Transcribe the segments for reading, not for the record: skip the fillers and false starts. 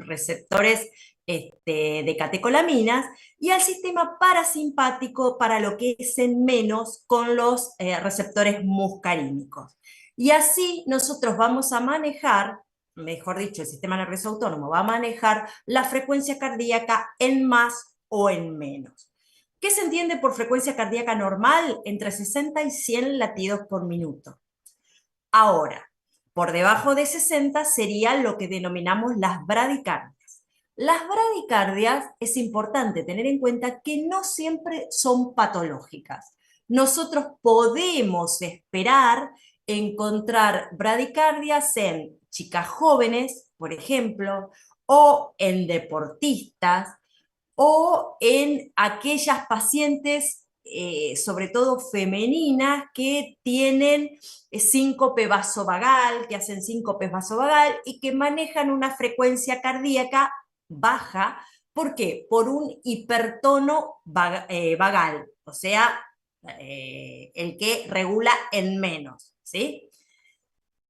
receptores de catecolaminas, y al sistema parasimpático para lo que es en menos con los receptores muscarínicos. Y así nosotros vamos a manejar, mejor dicho, el sistema nervioso autónomo va a manejar la frecuencia cardíaca en más o en menos. ¿Qué se entiende por frecuencia cardíaca normal? Entre 60 y 100 latidos por minuto. Ahora, por debajo de 60 sería lo que denominamos las bradicardias. Las bradicardias es importante tener en cuenta que no siempre son patológicas. Nosotros podemos esperar encontrar bradicardias en chicas jóvenes, por ejemplo, o en deportistas, o en aquellas pacientes, sobre todo femeninas, que tienen síncope vasovagal, que hacen síncope vasovagal y que manejan una frecuencia cardíaca baja. ¿Por qué? Por un hipertono vagal, o sea, el que regula en menos, ¿sí?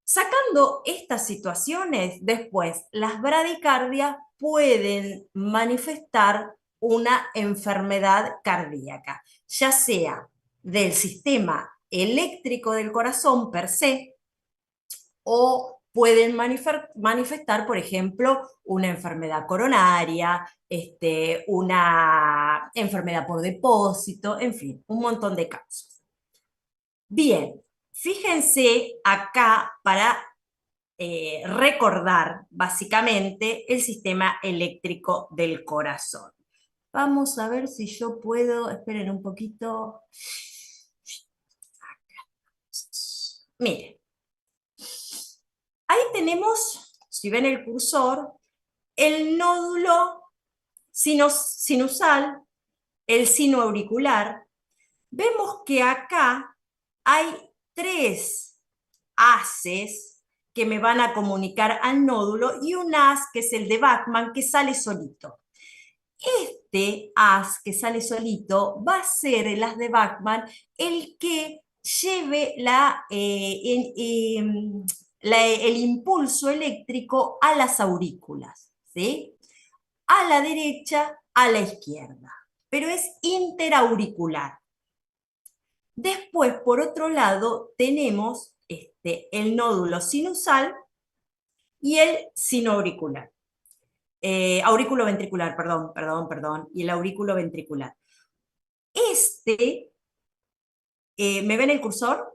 Sacando estas situaciones, después las bradicardias pueden manifestar una enfermedad cardíaca, ya sea del sistema eléctrico del corazón per se, o pueden manifestar, por ejemplo, una enfermedad coronaria, una enfermedad por depósito, en fin, un montón de casos. Bien, fíjense acá para recordar básicamente el sistema eléctrico del corazón. Vamos a ver si yo puedo, esperen un poquito. Miren, ahí tenemos, si ven el cursor, el nódulo sinusal, el sino auricular. Vemos que acá hay tres haces que me van a comunicar al nódulo y un haz que es el de Bachmann que sale solito. Este haz que sale solito va a ser el haz de Bachmann el que lleve el impulso eléctrico a las aurículas, ¿sí? A la derecha, a la izquierda, pero es interauricular. Después, por otro lado, tenemos el nódulo sinusal y el sinoauricular. Aurículo ventricular, perdón, y el aurículo ventricular. ¿Me ven el cursor?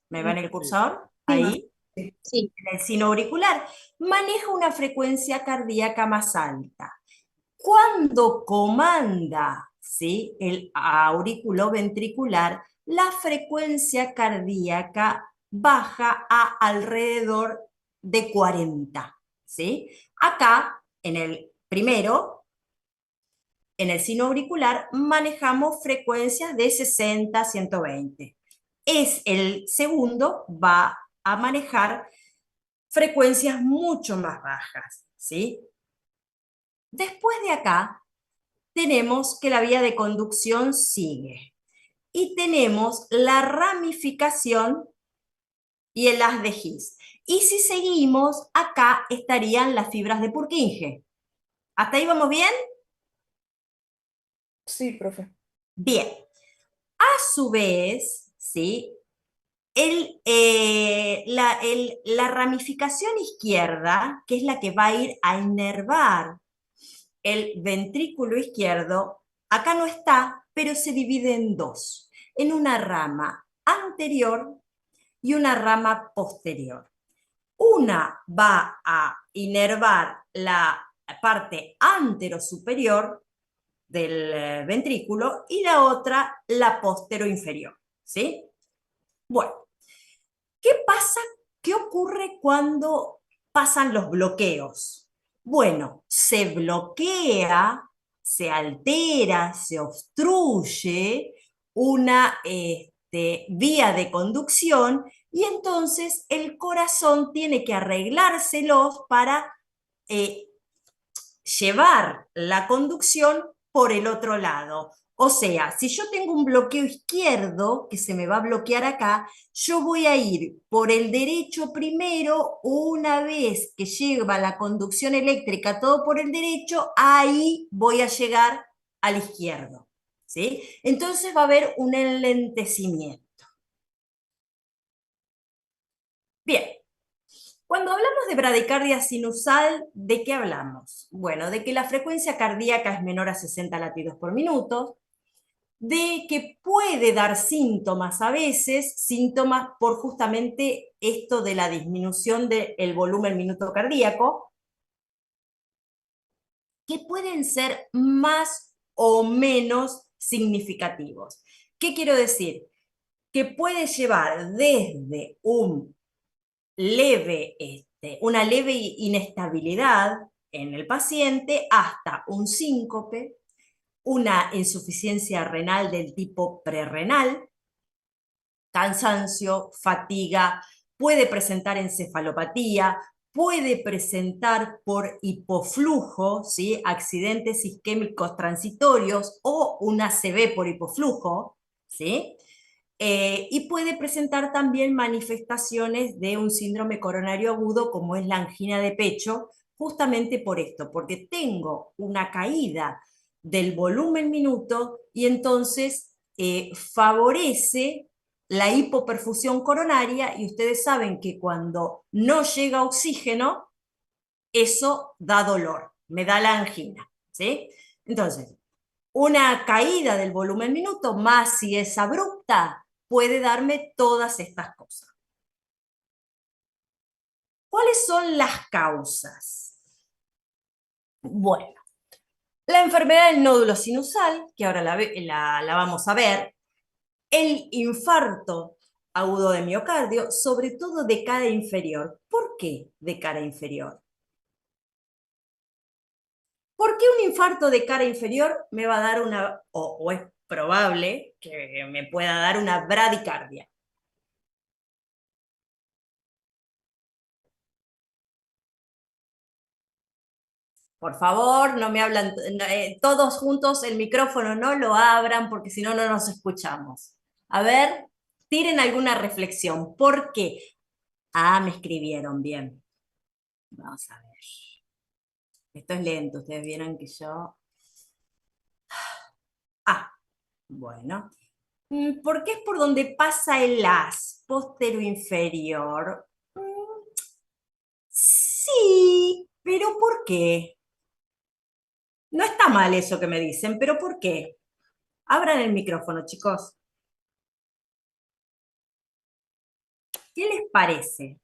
¿Me ven el cursor? Sí, ma. Ahí. Sí. El sinoauricular maneja una frecuencia cardíaca más alta. Cuando comanda, ¿sí?, el aurículo ventricular, la frecuencia cardíaca baja a alrededor de 40, ¿sí? Acá, en el primero, en el sino auricular, manejamos frecuencias de 60 a 120. El segundo va a manejar frecuencias mucho más bajas, ¿sí? Después de acá, tenemos que la vía de conducción sigue. Y tenemos la ramificación y el haz de His. Y si seguimos, acá estarían las fibras de Purkinje. ¿Hasta ahí vamos bien? Sí, profe. Bien. A su vez, ¿sí?, la ramificación izquierda, que es la que va a ir a inervar el ventrículo izquierdo, acá no está, pero se divide en dos, en una rama anterior y una rama posterior. Una va a inervar la parte anterosuperior del ventrículo y la otra la posterior-inferior, ¿sí? Bueno, ¿qué pasa? ¿Qué ocurre cuando pasan los bloqueos? Bueno, se bloquea, se altera, se obstruye una vía de conducción y entonces el corazón tiene que arreglárselos para eh, llevar la conducción por el otro lado. O sea, si yo tengo un bloqueo izquierdo, que se me va a bloquear acá, yo voy a ir por el derecho primero, una vez que lleva la conducción eléctrica todo por el derecho, ahí voy a llegar al izquierdo, ¿sí? Entonces va a haber un enlentecimiento. Bien, cuando hablamos de bradicardia sinusal, ¿de qué hablamos? Bueno, de que la frecuencia cardíaca es menor a 60 latidos por minuto, de que puede dar síntomas a veces, síntomas por justamente esto de la disminución del volumen minuto cardíaco, que pueden ser más o menos significativos. ¿Qué quiero decir? Que puede llevar desde una leve inestabilidad en el paciente hasta un síncope, una insuficiencia renal del tipo prerrenal, cansancio, fatiga, puede presentar encefalopatía, puede presentar por hipoflujo, ¿sí? Accidentes isquémicos transitorios o una ACV por hipoflujo, ¿sí? Y puede presentar también manifestaciones de un síndrome coronario agudo como es la angina de pecho, justamente por esto, porque tengo una caída del volumen minuto y entonces favorece la hipoperfusión coronaria y ustedes saben que cuando no llega oxígeno, eso da dolor, me da la angina, ¿sí? Entonces, una caída del volumen minuto, más si es abrupta, puede darme todas estas cosas. ¿Cuáles son las causas? Bueno, la enfermedad del nódulo sinusal, que ahora la vamos a ver, el infarto agudo de miocardio, sobre todo de cara inferior. ¿Por qué de cara inferior? ¿Por qué un infarto de cara inferior me va a dar o es probable que me pueda dar una bradicardia? Por favor, no me hablan, todos juntos el micrófono no lo abran porque si no, no nos escuchamos. A ver, tiren alguna reflexión. ¿Por qué? Ah, me escribieron bien. Vamos a ver. Esto es lento, ustedes vieron que yo... Ah, bueno. ¿Por qué es por donde pasa el haz inferior? Sí, pero ¿por qué? No está mal eso que me dicen, pero ¿por qué? Abran el micrófono, chicos. ¿Qué les parece?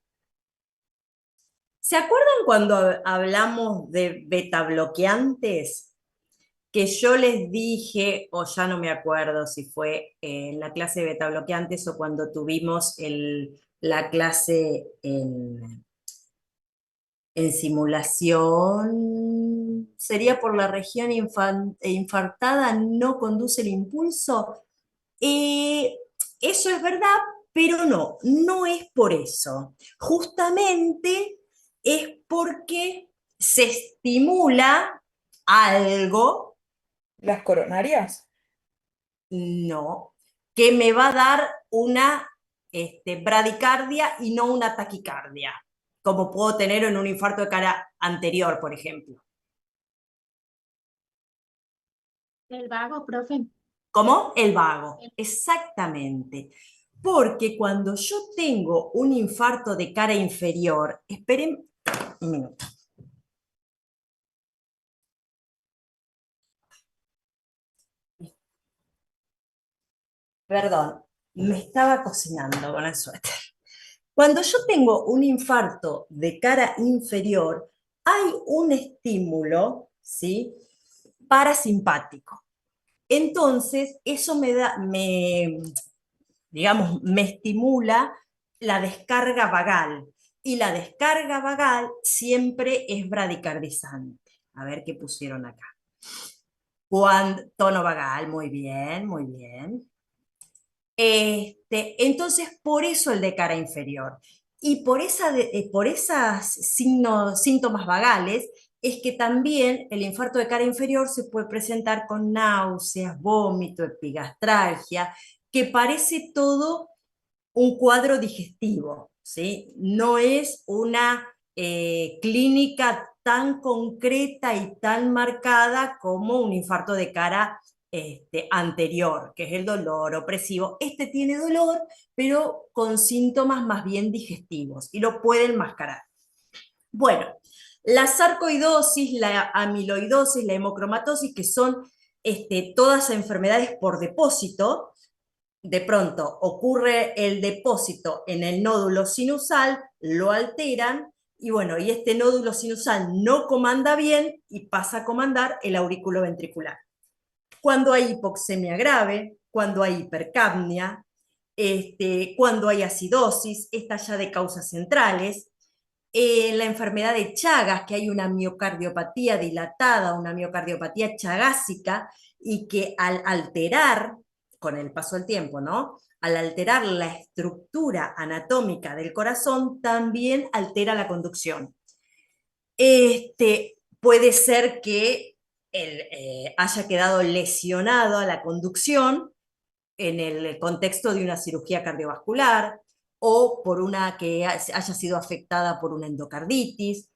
¿Se acuerdan cuando hablamos de beta bloqueantes? Que yo les dije, o ya no me acuerdo si fue en la clase de beta bloqueantes o cuando tuvimos la clase en simulación, sería por la región infartada, no conduce el impulso. Eh, Eso es verdad, pero no, no es por eso. Justamente es porque se estimula algo, Las coronarias. no, que me va a dar una bradicardia y no una taquicardia, como puedo tener en un infarto de cara anterior, por ejemplo. El vago, profe. ¿Cómo? El vago, exactamente. Porque cuando yo tengo un infarto de cara inferior, esperen un minuto, perdón, me estaba cocinando con el suéter. Cuando yo tengo un infarto de cara inferior, hay un estímulo, ¿sí? Parasimpático. Entonces, eso digamos, me estimula la descarga vagal. Y la descarga vagal siempre es bradicardizante. A ver qué pusieron acá. Tono vagal, muy bien, muy bien. Entonces, por eso el de cara inferior. Y por esas síntomas vagales es que también el infarto de cara inferior se puede presentar con náuseas, vómito, epigastralgia, que parece todo un cuadro digestivo, ¿sí? No es una clínica tan concreta y tan marcada como un infarto de cara anterior, que es el dolor opresivo. Este tiene dolor, pero con síntomas más bien digestivos y lo puede enmascarar. Bueno, la sarcoidosis, la amiloidosis, la hemocromatosis, que son todas enfermedades por depósito, de pronto ocurre el depósito en el nódulo sinusal, lo alteran, y bueno, y este nódulo sinusal no comanda bien y pasa a comandar el aurículo ventricular. Cuando hay hipoxemia grave, cuando hay hipercapnia, cuando hay acidosis, esta ya de causas centrales, la enfermedad de Chagas, que hay una miocardiopatía dilatada, una miocardiopatía chagásica, y que al alterar, con el paso del tiempo, ¿no? Al alterar la estructura anatómica del corazón, también altera la conducción. Puede ser que haya quedado lesionado a la conducción en el contexto de una cirugía cardiovascular o por una que haya sido afectada por una endocarditis.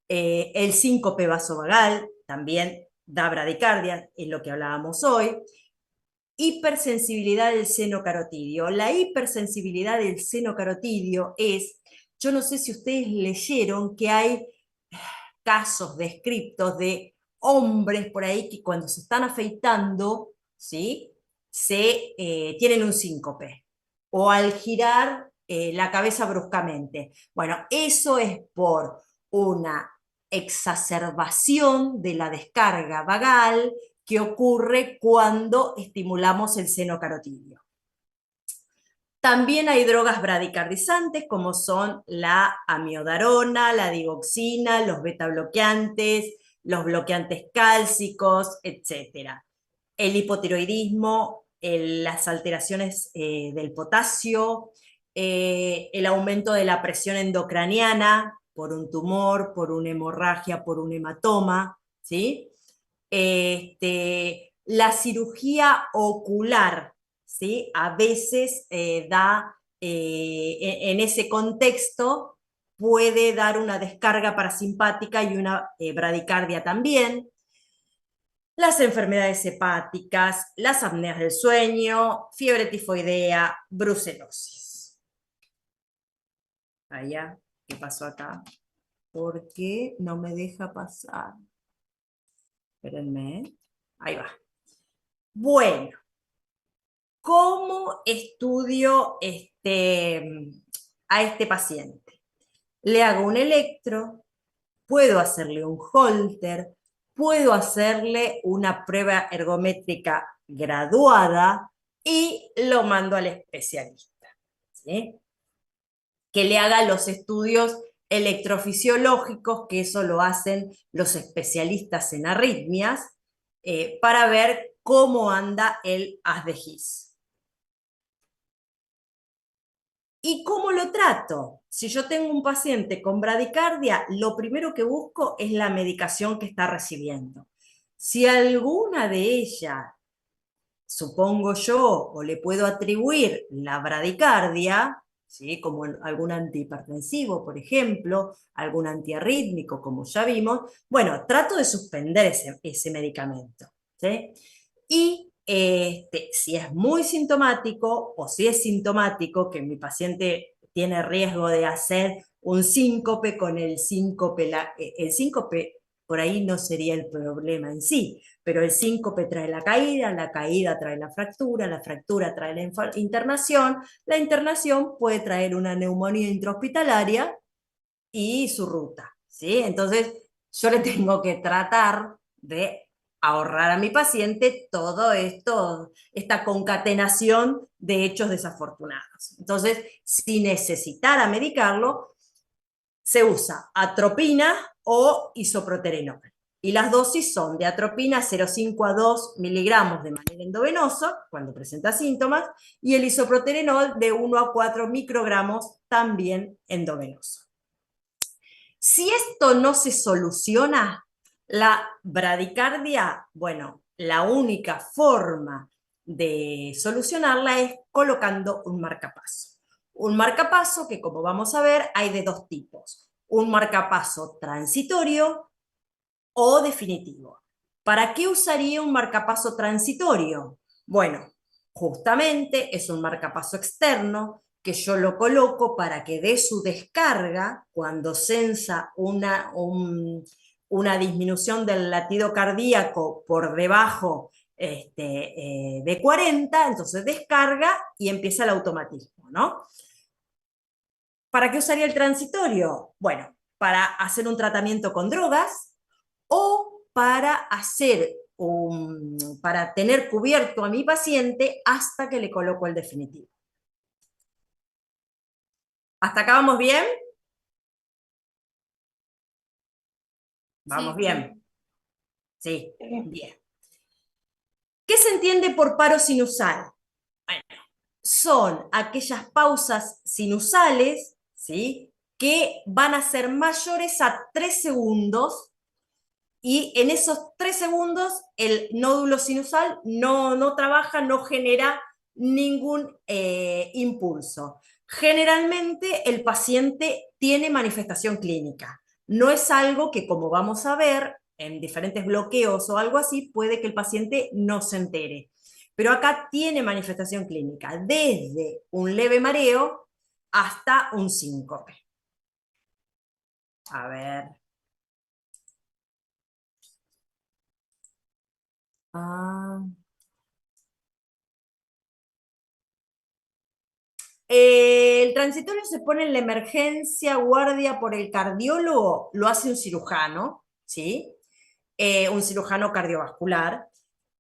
El síncope vasovagal también da bradicardia, es lo que hablábamos hoy. Hipersensibilidad del seno carotidio. La hipersensibilidad del seno carotidio es, yo no sé si ustedes leyeron que hay casos descriptos de hombres por ahí que cuando se están afeitando, ¿sí? Tienen un síncope, o al girar la cabeza bruscamente. Bueno, eso es por una exacerbación de la descarga vagal que ocurre cuando estimulamos el seno carotidio. También hay drogas bradicardizantes como son la amiodarona, la digoxina, los beta bloqueantes, los bloqueantes cálcicos, etc. El hipotiroidismo, las alteraciones del potasio, el aumento de la presión endocraniana por un tumor, por una hemorragia, por un hematoma, ¿sí? La cirugía ocular, ¿sí? A veces en ese contexto puede dar una descarga parasimpática y una bradicardia también. Las enfermedades hepáticas, las apneas del sueño, fiebre tifoidea, brucelosis. Allá, ¿qué pasó acá? ¿Por qué no me deja pasar? Espérenme. Ahí va. Bueno, ¿cómo estudio a este paciente? Le hago un electro, puedo hacerle un holter, puedo hacerle una prueba ergométrica graduada y lo mando al especialista, ¿sí? Que le haga los estudios electrofisiológicos, que eso lo hacen los especialistas en arritmias, para ver cómo anda el haz de His. ¿Y cómo lo trato? Si yo tengo un paciente con bradicardia, lo primero que busco es la medicación que está recibiendo. Si alguna de ellas, supongo yo, o le puedo atribuir la bradicardia, ¿sí? Como algún antihipertensivo, por ejemplo, algún antiarrítmico, como ya vimos, bueno, trato de suspender ese medicamento, ¿sí? Y si es muy sintomático o si es sintomático que mi paciente tiene riesgo de hacer un síncope con el síncope, el síncope por ahí no sería el problema en sí, pero el síncope trae la caída trae la fractura trae la internación, la internación puede traer una neumonía intrahospitalaria y su ruta, ¿sí? Entonces, yo le tengo que tratar de ahorrar a mi paciente todo esto, esta concatenación de hechos desafortunados. Entonces, si necesitara medicarlo, se usa atropina o isoproterenol. Y las dosis son de atropina 0,5 a 2 miligramos de manera endovenosa, cuando presenta síntomas, y el isoproterenol de 1 a 4 microgramos, también endovenoso. Si esto no se soluciona, La bradicardia, bueno, la única forma de solucionarla es colocando un marcapaso. Un marcapaso que, como vamos a ver, hay de dos tipos. Un marcapaso transitorio o definitivo. ¿Para qué usaría un marcapaso transitorio? Bueno, justamente es un marcapaso externo que yo lo coloco para que dé su descarga cuando sensa una disminución del latido cardíaco por debajo de 40, entonces descarga y empieza el automatismo, ¿no? ¿Para qué usaría el transitorio? Bueno, para hacer un tratamiento con drogas o para tener cubierto a mi paciente hasta que le coloco el definitivo. ¿Hasta acá vamos bien? Vamos Sí, bien. Sí, bien. ¿Qué se entiende por paro sinusal? Bueno, son aquellas pausas sinusales, ¿sí?, que van a ser mayores a 3 segundos y en esos 3 segundos el nódulo sinusal no trabaja, no genera ningún impulso. Generalmente el paciente tiene manifestación clínica. No es algo que, como vamos a ver, en diferentes bloqueos o algo así, puede que el paciente no se entere. Pero acá tiene manifestación clínica, desde un leve mareo hasta un síncope. A ver. Ah. El transitorio se pone en la emergencia, guardia por el cardiólogo, lo hace un cirujano, ¿sí? Un cirujano cardiovascular,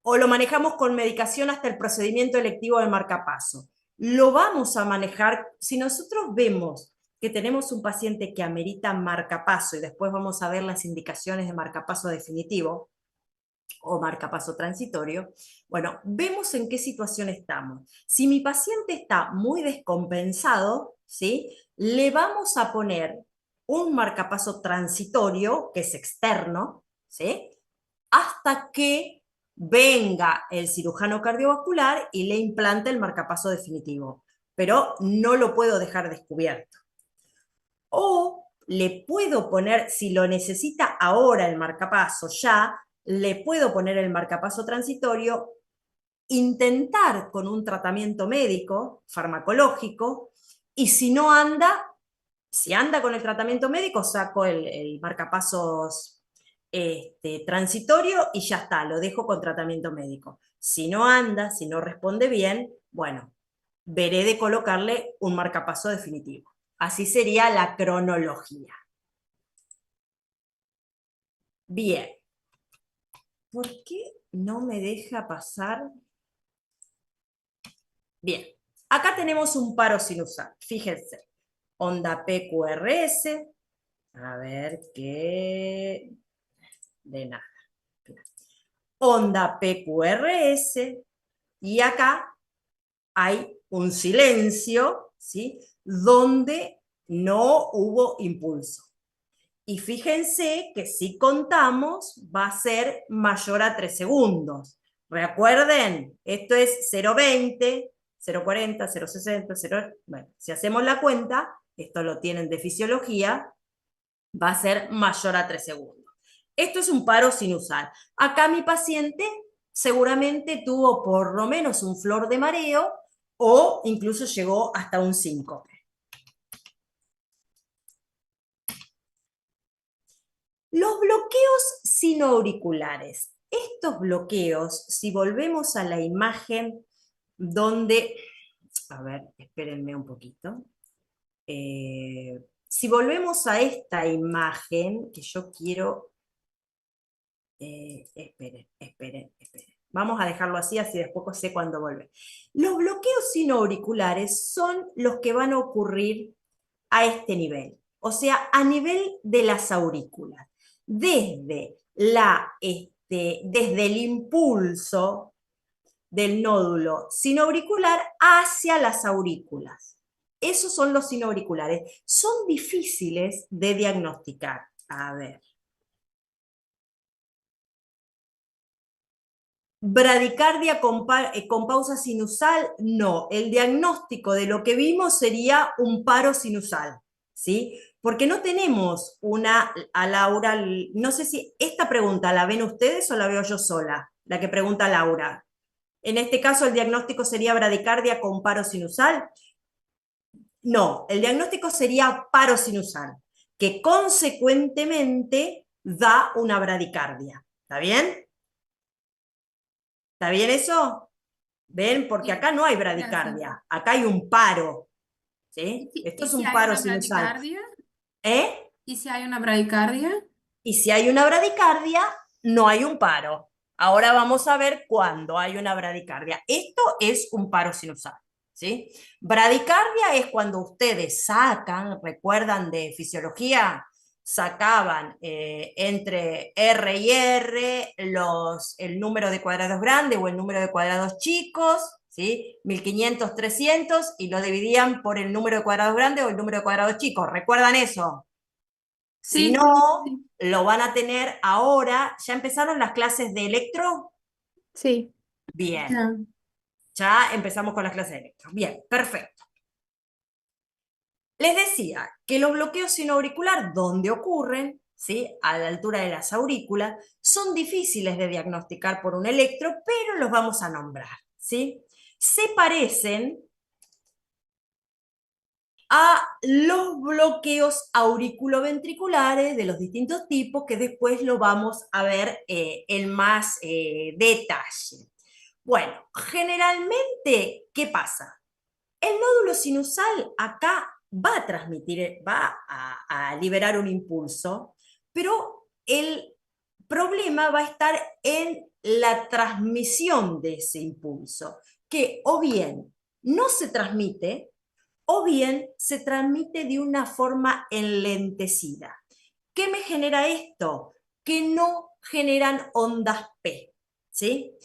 o lo manejamos con medicación hasta el procedimiento electivo del marcapaso. Lo vamos a manejar, si nosotros vemos que tenemos un paciente que amerita marcapaso, y después vamos a ver las indicaciones de marcapaso definitivo, o marcapaso transitorio, bueno, vemos en qué situación estamos. Si mi paciente está muy descompensado, ¿sí?, le vamos a poner un marcapaso transitorio, que es externo, ¿sí?, hasta que venga el cirujano cardiovascular y le implante el marcapaso definitivo. Pero no lo puedo dejar descubierto. O le puedo poner, si lo necesita ahora el marcapaso ya, le puedo poner el marcapaso transitorio, intentar con un tratamiento médico, farmacológico, y si no anda, si anda con el tratamiento médico, saco el marcapasos transitorio y ya está, lo dejo con tratamiento médico. Si no anda, si no responde bien, bueno, veré de colocarle un marcapaso definitivo. Así sería la cronología. Bien. ¿Por qué no me deja pasar? Bien. Acá tenemos un paro sinusal. Fíjense. Onda PQRS. A ver qué. De nada. Onda PQRS. Y acá hay un silencio, ¿sí?, donde no hubo impulso. Y fíjense que si contamos va a ser mayor a 3 segundos. Recuerden, esto es 0,20, 0,40, 0,60, 0... Bueno, si hacemos la cuenta, esto lo tienen de fisiología, va a ser mayor a 3 segundos. Esto es un paro sinusal. Acá mi paciente seguramente tuvo por lo menos un flor de mareo o incluso llegó hasta un síncope. Los bloqueos sinoauriculares. Estos bloqueos, si volvemos a la imagen donde, a ver, espérenme un poquito. Si volvemos a esta imagen, que yo quiero, esperen. Vamos a dejarlo así después sé cuándo volver. Los bloqueos sinoauriculares son los que van a ocurrir a este nivel, o sea, a nivel de las aurículas. Desde el impulso del nódulo sinoauricular hacia las aurículas. Esos son los sinoauriculares. Son difíciles de diagnosticar. A ver. Bradicardia con pausa sinusal, no. El diagnóstico de lo que vimos sería un paro sinusal, ¿sí? Porque no tenemos a Laura, no sé si esta pregunta la ven ustedes o la veo yo sola, la que pregunta Laura. En este caso, el diagnóstico sería bradicardia con paro sinusal. No, el diagnóstico sería paro sinusal, que consecuentemente da una bradicardia. ¿Está bien? ¿Está bien eso? ¿Ven? Porque Sí, acá no hay gracias. bradicardia, acá hay un paro, ¿sí? Esto Y es si un hay paro una sinusal. bradicardia? ¿Eh? ¿Y si hay una bradicardia? Y si hay una bradicardia, no hay un paro. Ahora vamos a ver cuándo hay una bradicardia. Esto es un paro sinusal, ¿sí? Bradicardia es cuando ustedes sacan, recuerdan de fisiología, sacaban entre R y R el número de cuadrados grandes o el número de cuadrados chicos, ¿sí? 1500, 300, y lo dividían por el número de cuadrados grandes o el número de cuadrados chicos. ¿Recuerdan eso? Si Sí, no, sí. lo van a tener ahora. ¿Ya empezaron las clases de electro? Sí. Bien, Ya. ya empezamos con las clases de electro. Bien, perfecto. Les decía que los bloqueos sinoauricular, donde ocurren, ¿sí? A la altura de las aurículas, son difíciles de diagnosticar por un electro, pero los vamos a nombrar, ¿sí? Se parecen a los bloqueos auriculoventriculares de los distintos tipos, que después lo vamos a ver en más detalle. Bueno, generalmente, ¿qué pasa? El nódulo sinusal acá va a transmitir, va a liberar un impulso, pero el problema va a estar en la transmisión de ese impulso, que o bien no se transmite, o bien se transmite de una forma enlentecida. ¿Qué me genera esto? Que no generan ondas P, ¿sí?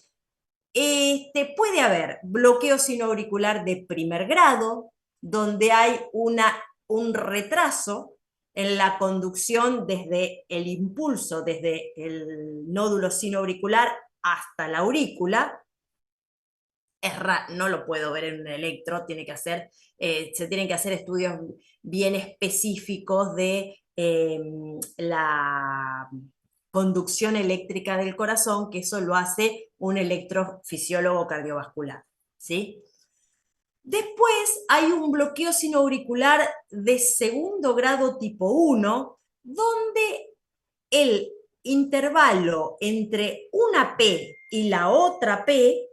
Puede haber bloqueo sinoauricular de primer grado, donde hay un retraso en la conducción desde el impulso, desde el nódulo sinoauricular hasta la aurícula. No lo puedo ver en un electro, se tienen que hacer estudios bien específicos de la conducción eléctrica del corazón, que eso lo hace un electrofisiólogo cardiovascular, ¿sí? Después hay un bloqueo sinoauricular de segundo grado tipo 1, donde el intervalo entre una P y la otra P,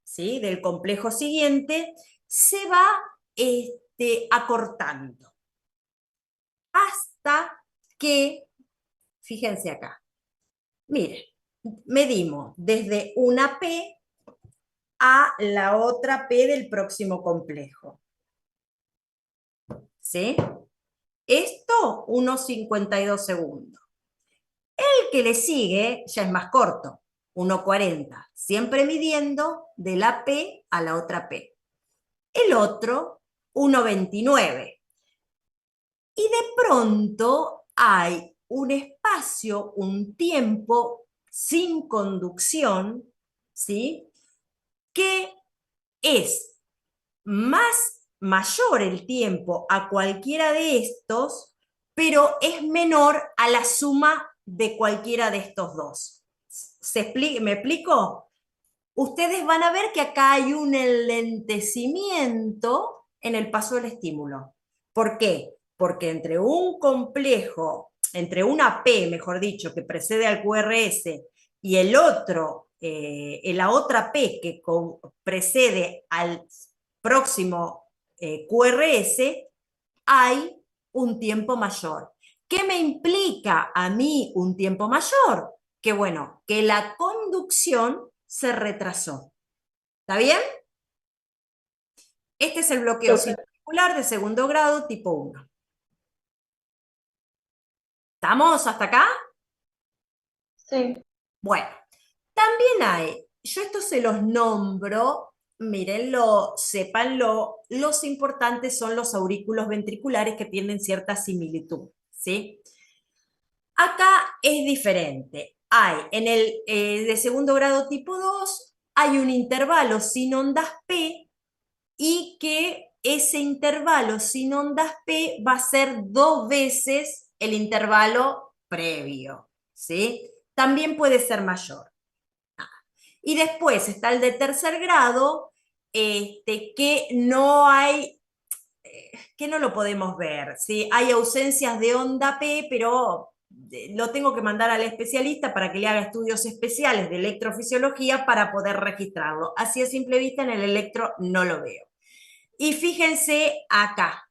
¿sí? Del complejo siguiente, se va acortando hasta que, fíjense acá, miren, medimos desde una P a la otra P del próximo complejo, ¿sí? Esto, unos 52 segundos. El que le sigue ya es más corto, 1,40, siempre midiendo de la P a la otra P. El otro, 1,29. Y de pronto hay un espacio, un tiempo sin conducción, ¿sí? Que es mayor el tiempo a cualquiera de estos, pero es menor a la suma de cualquiera de estos dos. ¿Me explico? Ustedes van a ver que acá hay un enlentecimiento en el paso del estímulo. ¿Por qué? Porque entre un complejo, entre una P, mejor dicho, que precede al QRS, y el otro, la otra P que precede al próximo QRS, hay un tiempo mayor. ¿Qué me implica a mí un tiempo mayor? Que bueno, que la conducción se retrasó. ¿Está bien? Este es el bloqueo circular de segundo grado tipo 1. ¿Estamos hasta acá? Sí. Bueno, también hay, yo estos se los nombro, mírenlo, sépanlo, los importantes son los aurículos ventriculares que tienen cierta similitud, ¿sí? Acá es diferente. Hay en el de segundo grado tipo 2, hay un intervalo sin ondas P y que ese intervalo sin ondas P va a ser 2 veces el intervalo previo, ¿sí? También puede ser mayor. Y después está el de tercer grado, que no hay, que no lo podemos ver, ¿sí? Hay ausencias de onda P, pero lo tengo que mandar al especialista para que le haga estudios especiales de electrofisiología para poder registrarlo. Así a simple vista en el electro no lo veo. Y fíjense acá,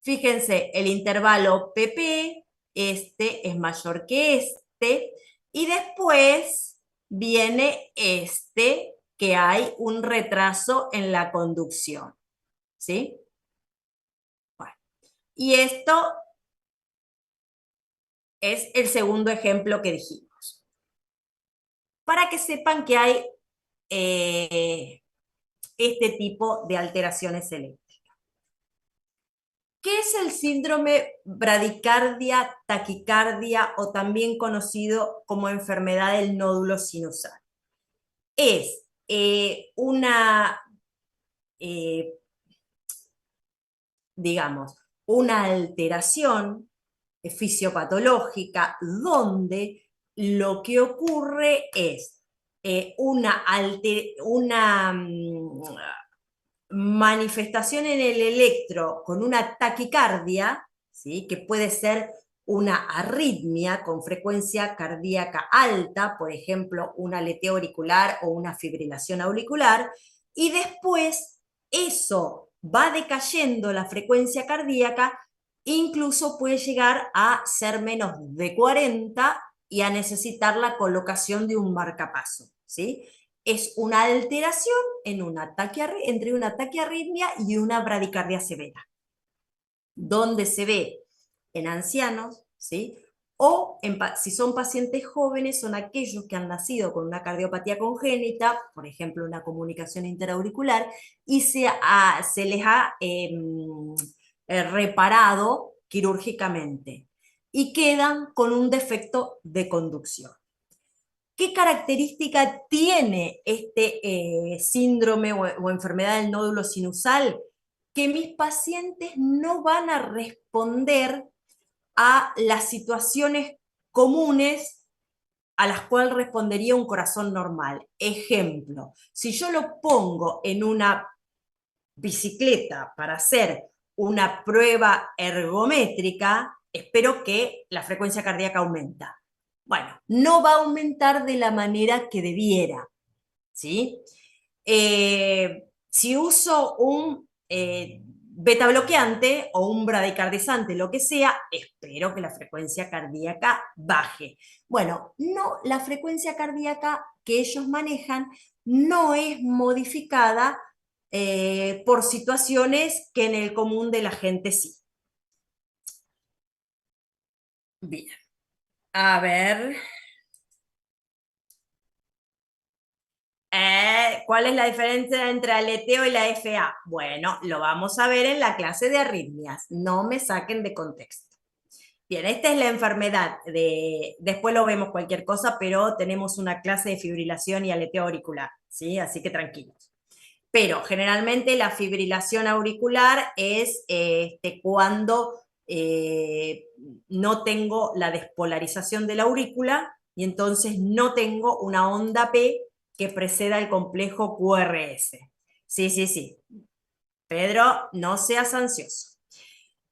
fíjense, el intervalo PP, este es mayor que este, y después viene este, que hay un retraso en la conducción, ¿sí? Bueno, y esto es el segundo ejemplo que dijimos. Para que sepan que hay este tipo de alteraciones eléctricas. ¿Qué es el síndrome bradicardia taquicardia o también conocido como enfermedad del nódulo sinusal? Es eh, digamos, una alteración fisiopatológica donde lo que ocurre es una manifestación en el electro con una taquicardia, ¿sí? Que puede ser una arritmia con frecuencia cardíaca alta, por ejemplo, un aleteo auricular o una fibrilación auricular, y después eso va decayendo la frecuencia cardíaca, incluso puede llegar a ser menos de 40 y a necesitar la colocación de un marcapaso, ¿sí? Es una alteración en entre una taquiarritmia y una bradicardia severa, donde se ve en ancianos, ¿sí? O si son pacientes jóvenes, son aquellos que han nacido con una cardiopatía congénita, por ejemplo, una comunicación interauricular, y se les ha reparado quirúrgicamente y quedan con un defecto de conducción. ¿Qué característica tiene este síndrome o enfermedad del nódulo sinusal? Que mis pacientes no van a responder a las situaciones comunes a las cuales respondería un corazón normal. Ejemplo, si yo lo pongo en una bicicleta para hacer una prueba ergométrica, espero que la frecuencia cardíaca aumenta. Bueno, no va a aumentar de la manera que debiera, ¿sí? Si uso un beta bloqueante o un bradicardizante, lo que sea, espero que la frecuencia cardíaca baje. Bueno, no, la frecuencia cardíaca que ellos manejan no es modificada por situaciones que en el común de la gente sí. Bien, a ver. ¿Cuál es la diferencia entre aleteo y la FA? Bueno, lo vamos a ver en la clase de arritmias. No me saquen de contexto. Bien, esta es la enfermedad. Después lo vemos cualquier cosa, pero tenemos una clase de fibrilación y aleteo auricular, ¿sí? Así que tranquilos. Pero generalmente la fibrilación auricular es cuando no tengo la despolarización de la aurícula y entonces no tengo una onda P que preceda el complejo QRS. Sí, sí, sí. Pedro, no seas ansioso.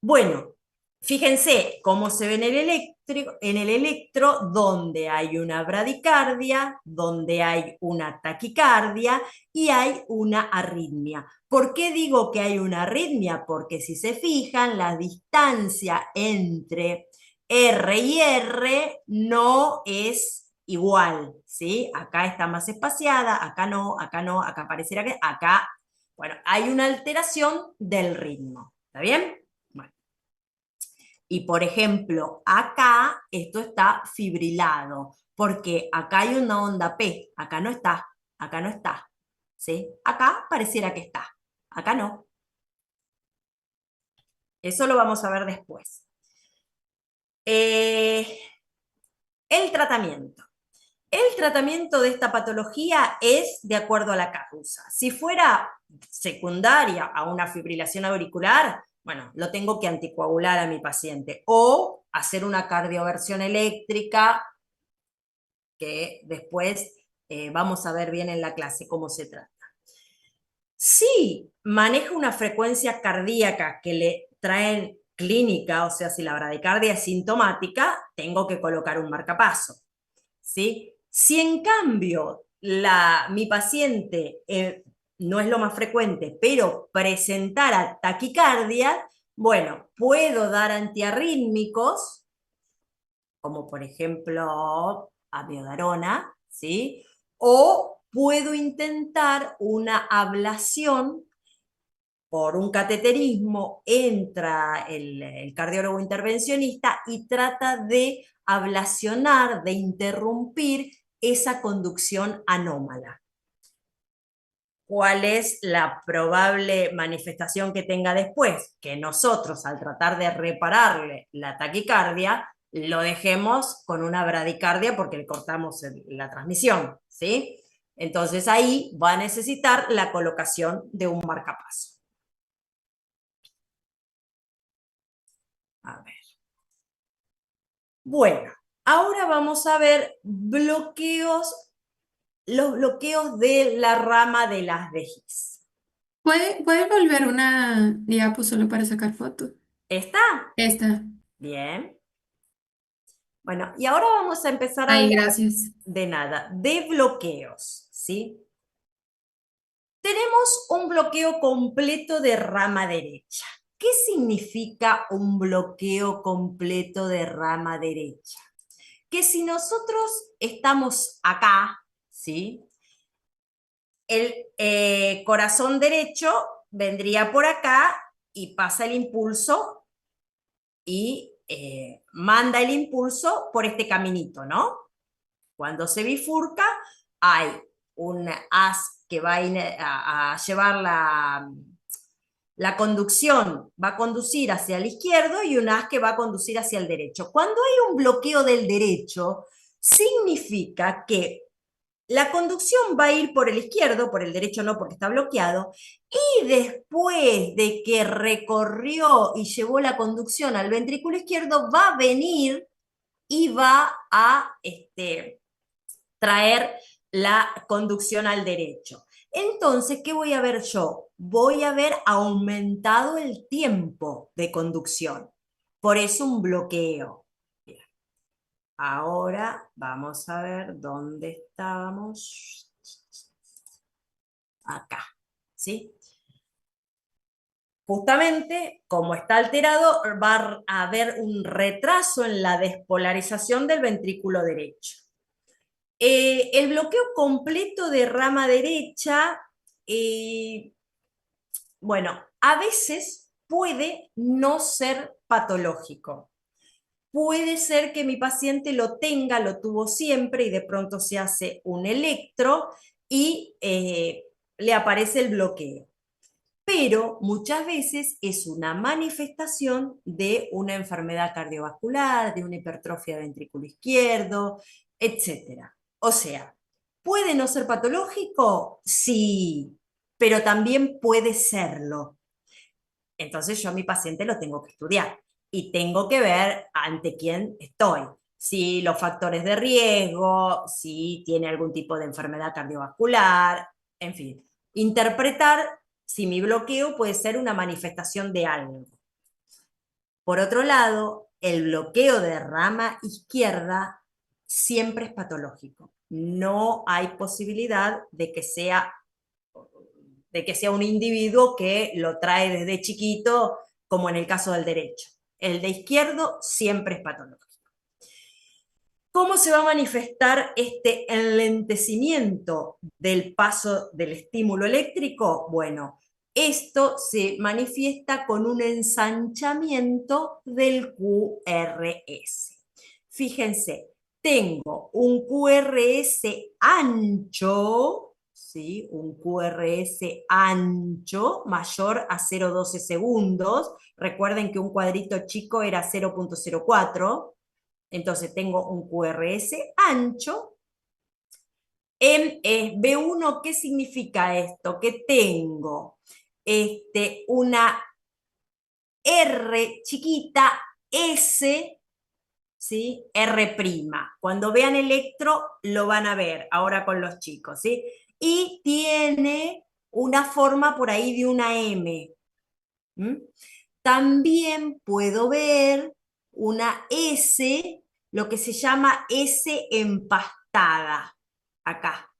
Bueno, fíjense cómo se ve en el electro, donde hay una bradicardia, donde hay una taquicardia y hay una arritmia. ¿Por qué digo que hay una arritmia? Porque si se fijan, la distancia entre R y R no es igual, ¿sí? Acá está más espaciada, acá no, acá pareciera que, acá, bueno, hay una alteración del ritmo, ¿está bien? Bueno. Y por ejemplo, acá esto está fibrilado, porque acá hay una onda P, acá no está, acá no está, ¿sí? Acá pareciera que está, acá no. Eso lo vamos a ver después. El tratamiento. El tratamiento de esta patología es de acuerdo a la causa. Si fuera secundaria a una fibrilación auricular, bueno, lo tengo que anticoagular a mi paciente o hacer una cardioversión eléctrica, que después vamos a ver bien en la clase cómo se trata. Si maneja una frecuencia cardíaca que le traen clínica, o sea, si la bradicardia es sintomática, tengo que colocar un marcapaso, ¿sí? Si en cambio mi paciente no es lo más frecuente, pero presentara taquicardia, bueno, puedo dar antiarrítmicos, como por ejemplo amiodarona, ¿sí? O puedo intentar una ablación por un cateterismo, entra el cardiólogo intervencionista y trata de ablacionar, de interrumpir esa conducción anómala. ¿Cuál es la probable manifestación que tenga después? Que nosotros, al tratar de repararle la taquicardia, lo dejemos con una bradicardia porque le cortamos la transmisión, ¿sí? Entonces ahí va a necesitar la colocación de un marcapaso. A ver. Bueno, ahora vamos a ver los bloqueos de la rama de las de His. ¿Puede volver una diapo solo para sacar fotos? ¿Está? Esta. Bien. Bueno, y ahora vamos a empezar a Ay, hablar gracias. de bloqueos, ¿sí? Tenemos un bloqueo completo de rama derecha. ¿Qué significa un bloqueo completo de rama derecha? Que si nosotros estamos acá, ¿sí? El corazón derecho vendría por acá y pasa el impulso y manda el impulso por este caminito, ¿no? Cuando se bifurca, hay un haz que va a llevar la conducción, va a conducir hacia el izquierdo y un haz que va a conducir hacia el derecho. Cuando hay un bloqueo del derecho, significa que la conducción va a ir por el izquierdo, por el derecho no porque está bloqueado, y después de que recorrió y llevó la conducción al ventrículo izquierdo, va a venir y va a traer la conducción al derecho. Entonces, ¿qué voy a ver yo? Voy a ver aumentado el tiempo de conducción. Por eso un bloqueo. Bien. Ahora vamos a ver dónde estamos. Acá, ¿sí? Justamente, como está alterado, va a haber un retraso en la despolarización del ventrículo derecho. El bloqueo completo de rama derecha, bueno, a veces puede no ser patológico. Puede ser que mi paciente lo tenga, lo tuvo siempre y de pronto se hace un electro y le aparece el bloqueo. Pero muchas veces es una manifestación de una enfermedad cardiovascular, de una hipertrofia del ventrículo izquierdo, etcétera. O sea, ¿puede no ser patológico? Sí, pero también puede serlo. Entonces yo a mi paciente lo tengo que estudiar y tengo que ver ante quién estoy. Si los factores de riesgo, si tiene algún tipo de enfermedad cardiovascular, en fin, interpretar si mi bloqueo puede ser una manifestación de algo. Por otro lado, el bloqueo de rama izquierda siempre es patológico. No hay posibilidad de que sea un individuo que lo trae desde chiquito, como en el caso del derecho. El de izquierdo siempre es patológico. ¿Cómo se va a manifestar este enlentecimiento del paso del estímulo eléctrico? Bueno, esto se manifiesta con un ensanchamiento del QRS. Fíjense, tengo un QRS ancho, ¿sí? Un QRS ancho mayor a 0,12 segundos. Recuerden que un cuadrito chico era 0,04. Entonces tengo un QRS ancho En B1, ¿qué significa esto? Que tengo una R chiquita, S, ¿sí? R'. Cuando vean electro lo van a ver ahora con los chicos, ¿sí? Y tiene una forma por ahí de una M. ¿Mm? También puedo ver una S, lo que se llama S empastada, acá.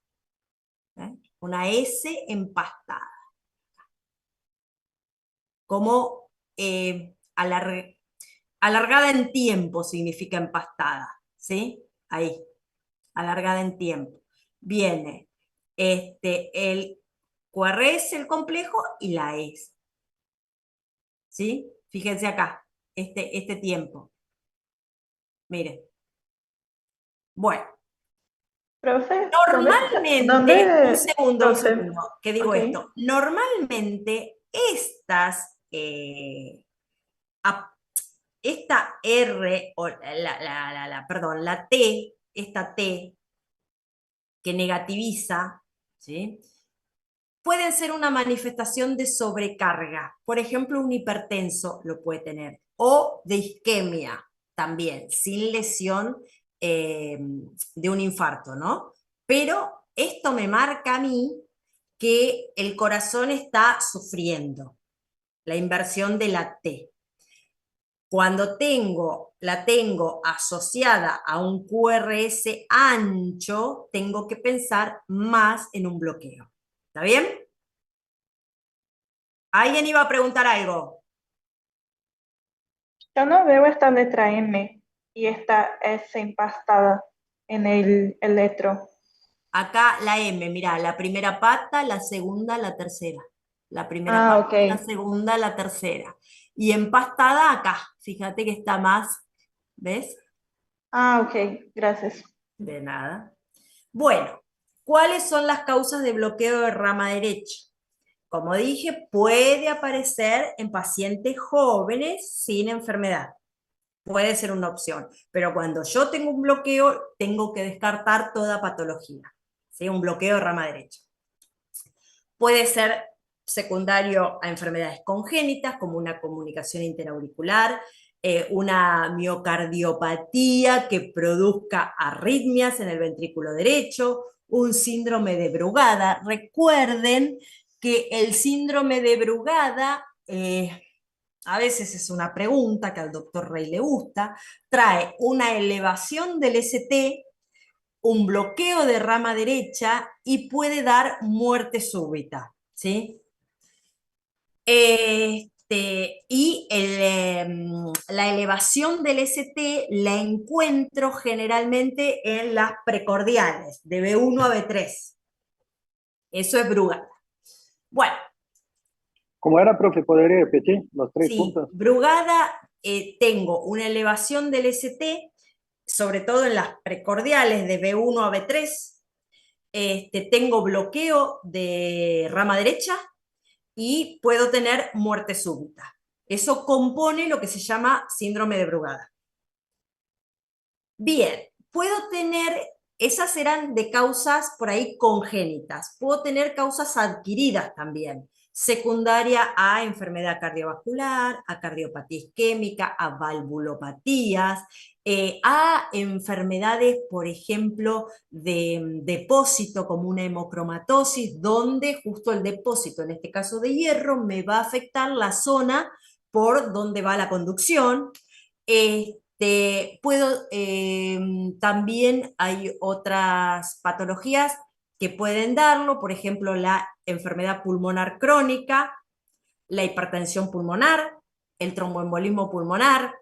¿Eh? Una S empastada, como alargada en tiempo significa empastada, ¿sí? Ahí, alargada en tiempo. Viene el QRS, el complejo, y la S, ¿sí? Fíjense acá, este tiempo. Miren. Bueno, Profe, normalmente, ¿dónde, un profe? segundo, que digo Ok. esto, normalmente ap- esta R, o perdón, la T, esta T que negativiza, ¿sí? Pueden ser una manifestación de sobrecarga. Por ejemplo, un hipertenso lo puede tener, o de isquemia también, sin lesión de un infarto, ¿no? Pero esto me marca a mí que el corazón está sufriendo la inversión de la T. Cuando la tengo asociada a un QRS ancho, tengo que pensar más en un bloqueo. ¿Está bien? ¿Alguien iba a preguntar algo? Yo no veo esta letra M y esta S empastada en el electro. Acá la M, mira, la primera pata, la segunda, la tercera. La primera Ah, pata, ok. la segunda, la tercera. Y empastada acá, fíjate que está más, ¿ves? Ah, ok. Gracias. De nada. Bueno, ¿cuáles son las causas de bloqueo de rama derecha? Como dije, puede aparecer en pacientes jóvenes sin enfermedad. Puede ser una opción, pero cuando yo tengo un bloqueo, tengo que descartar toda patología. ¿Sí? Un bloqueo de rama derecha. Puede ser secundario a enfermedades congénitas, como una comunicación interauricular, una miocardiopatía que produzca arritmias en el ventrículo derecho, un síndrome de Brugada. Recuerden que el síndrome de Brugada, a veces es una pregunta que al doctor Rey le gusta, trae una elevación del ST, un bloqueo de rama derecha y puede dar muerte súbita, ¿sí? La elevación del ST la encuentro generalmente en las precordiales, de B1 a B3. Eso es Brugada. Bueno, ¿Cómo era, profe? ¿Podría repetir los tres sí, puntos? Brugada, tengo una elevación del ST, sobre todo en las precordiales de B1 a B3. Tengo bloqueo de rama derecha y puedo tener muerte súbita. Eso compone lo que se llama síndrome de Brugada. Bien, puedo tener, esas eran de causas por ahí congénitas, puedo tener causas adquiridas también, secundaria a enfermedad cardiovascular, a cardiopatía isquémica, a valvulopatías, a enfermedades, por ejemplo, de depósito como una hemocromatosis, donde justo el depósito, en este caso de hierro, me va a afectar la zona por donde va la conducción. También hay otras patologías que pueden darlo, por ejemplo, la enfermedad pulmonar crónica, la hipertensión pulmonar, el tromboembolismo pulmonar,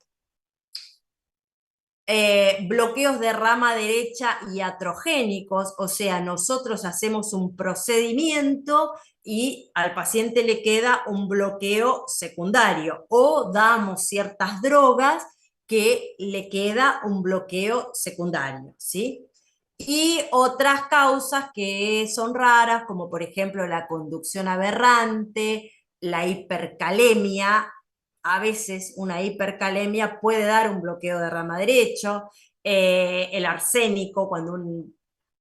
bloqueos de rama derecha iatrogénicos, o sea, nosotros hacemos un procedimiento y al paciente le queda un bloqueo secundario, o damos ciertas drogas que le queda un bloqueo secundario, ¿sí? Y otras causas que son raras, como por ejemplo la conducción aberrante, la hipercalemia. A veces una hipercalemia puede dar un bloqueo de rama derecho, el arsénico, cuando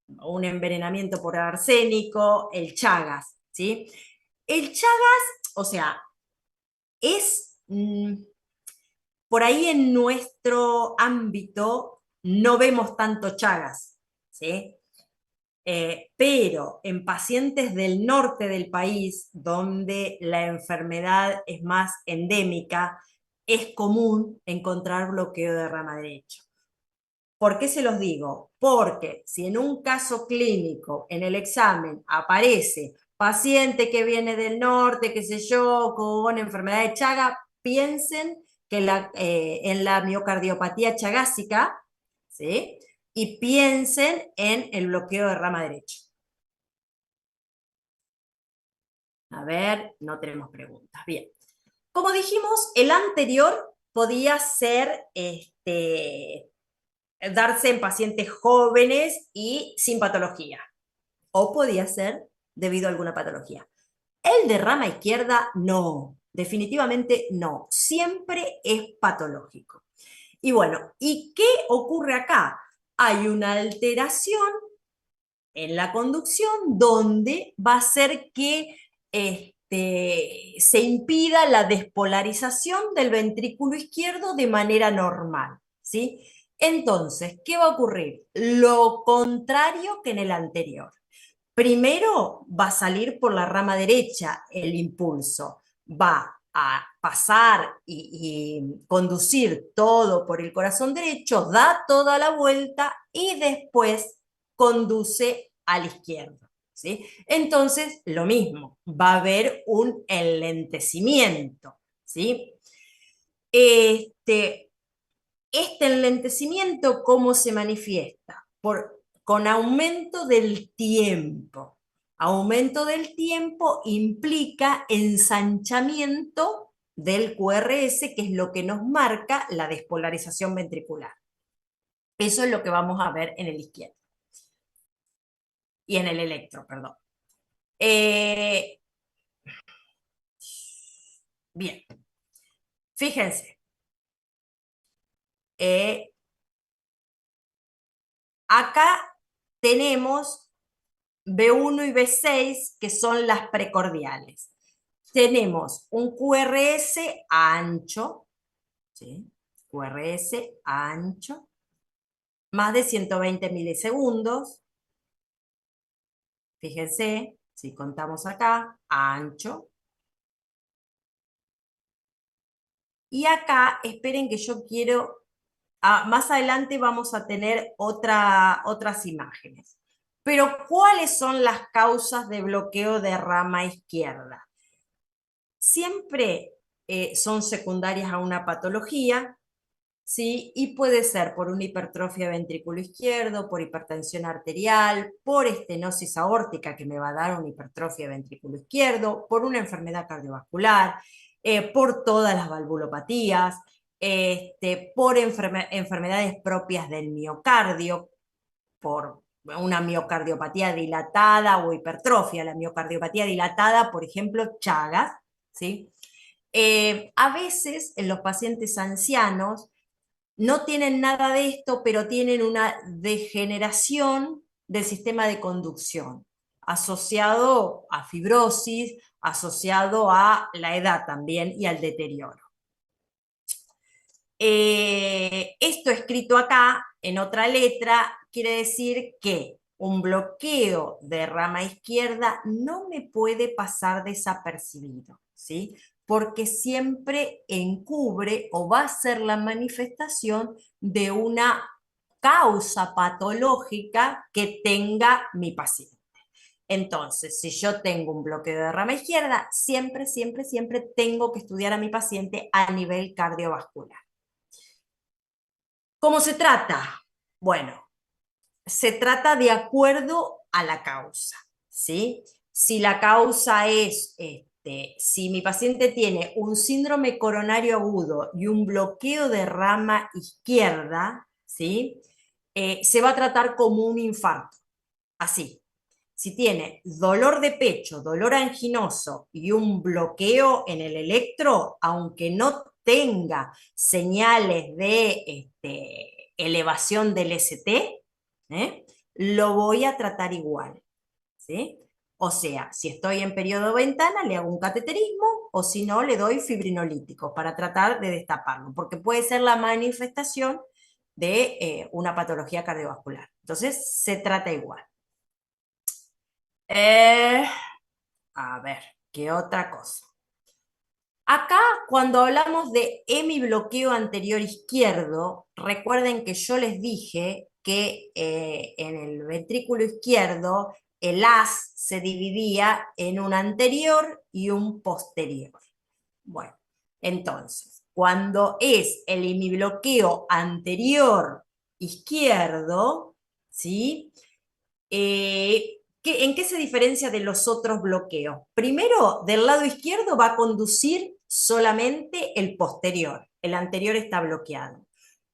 un envenenamiento por arsénico, el Chagas, ¿sí? El Chagas, o sea, es por ahí en nuestro ámbito no vemos tanto Chagas, ¿sí? Pero en pacientes del norte del país, donde la enfermedad es más endémica, es común encontrar bloqueo de rama derecha. ¿Por qué se los digo? Porque si en un caso clínico, en el examen, aparece paciente que viene del norte, qué sé yo, con enfermedad de Chaga, piensen que en la miocardiopatía chagásica, ¿sí? Y piensen en el bloqueo de rama derecha. A ver, no tenemos preguntas. Bien. Como dijimos, el anterior podía ser darse en pacientes jóvenes y sin patología, o podía ser debido a alguna patología. El de rama izquierda, no, definitivamente no, siempre es patológico. Y bueno, ¿y qué ocurre acá? Hay una alteración en la conducción donde va a hacer que se impida la despolarización del ventrículo izquierdo de manera normal, ¿sí? Entonces, ¿qué va a ocurrir? Lo contrario que en el anterior. Primero va a salir por la rama derecha el impulso, va a pasar y conducir todo por el corazón derecho, da toda la vuelta y después conduce al izquierdo, ¿sí? Entonces, lo mismo, va a haber un enlentecimiento, ¿sí? Este enlentecimiento, ¿cómo se manifiesta? Con aumento del tiempo. Aumento del tiempo implica ensanchamiento del QRS, que es lo que nos marca la despolarización ventricular. Eso es lo que vamos a ver en el izquierdo. Y en el electro, perdón. Bien. Fíjense. Acá tenemos B1 y B6, que son las precordiales. Tenemos un QRS ancho, ¿sí? QRS ancho, más de 120 milisegundos. Fíjense, si contamos acá, ancho. Y acá, esperen que yo quiero, más adelante vamos a tener otras imágenes. Pero, ¿cuáles son las causas de bloqueo de rama izquierda? Siempre son secundarias a una patología, ¿sí? Y puede ser por una hipertrofia ventrículo izquierdo, por hipertensión arterial, por estenosis aórtica que me va a dar una hipertrofia ventrículo izquierdo, por una enfermedad cardiovascular, por todas las valvulopatías, por enfermedades propias del miocardio, por una miocardiopatía dilatada o hipertrofia. La miocardiopatía dilatada, por ejemplo, Chagas, ¿sí? A veces en los pacientes ancianos no tienen nada de esto, pero tienen una degeneración del sistema de conducción, asociado a fibrosis, asociado a la edad también y al deterioro. Esto escrito acá en otra letra quiere decir que un bloqueo de rama izquierda no me puede pasar desapercibido, ¿sí? Porque siempre encubre o va a ser la manifestación de una causa patológica que tenga mi paciente. Entonces, si yo tengo un bloqueo de rama izquierda, siempre, siempre, siempre tengo que estudiar a mi paciente a nivel cardiovascular. ¿Cómo se trata? Bueno, se trata de acuerdo a la causa, ¿sí? Si la causa es, si mi paciente tiene un síndrome coronario agudo y un bloqueo de rama izquierda, ¿sí? Se va a tratar como un infarto, así. Si tiene dolor de pecho, dolor anginoso y un bloqueo en el electro, aunque no tenga señales de elevación del ST, lo voy a tratar igual, ¿sí? O sea, si estoy en periodo ventana, le hago un cateterismo, o si no, le doy fibrinolítico para tratar de destaparlo, porque puede ser la manifestación de una patología cardiovascular. Entonces, se trata igual. A ver, ¿qué otra cosa? Acá, cuando hablamos de hemibloqueo anterior izquierdo, recuerden que yo les dije que en el ventrículo izquierdo el haz se dividía en un anterior y un posterior. Bueno, entonces, cuando es el hemibloqueo anterior izquierdo, ¿sí? ¿En qué se diferencia de los otros bloqueos? Primero, del lado izquierdo va a conducir solamente el posterior, el anterior está bloqueado.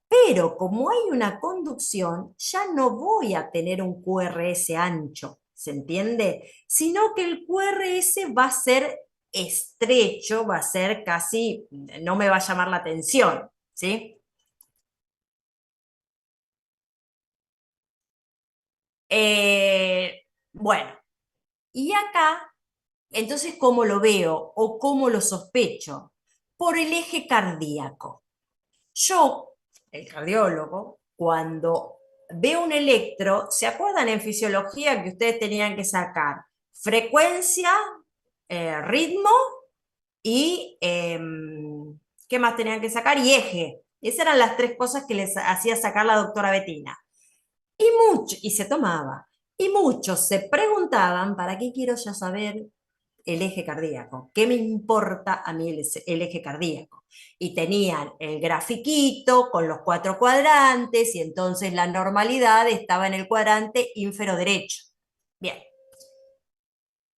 Pero como hay una conducción, ya no voy a tener un QRS ancho, ¿se entiende? Sino que el QRS va a ser estrecho, va a ser casi, no me va a llamar la atención, ¿sí? Bueno, y acá, entonces, ¿cómo lo veo o cómo lo sospecho? Por el eje cardíaco. Yo, el cardiólogo, cuando veo un electro, ¿se acuerdan en fisiología que ustedes tenían que sacar frecuencia, ritmo y ¿qué más tenían que sacar? Y eje. Esas eran las tres cosas que les hacía sacar la doctora Betina. Y se tomaba. Y muchos se preguntaban, ¿para qué quiero ya saber el eje cardíaco? ¿Qué me importa a mí el eje cardíaco? Y tenían el grafiquito con los 4 cuadrantes y entonces la normalidad estaba en el cuadrante ínfero derecho. Bien.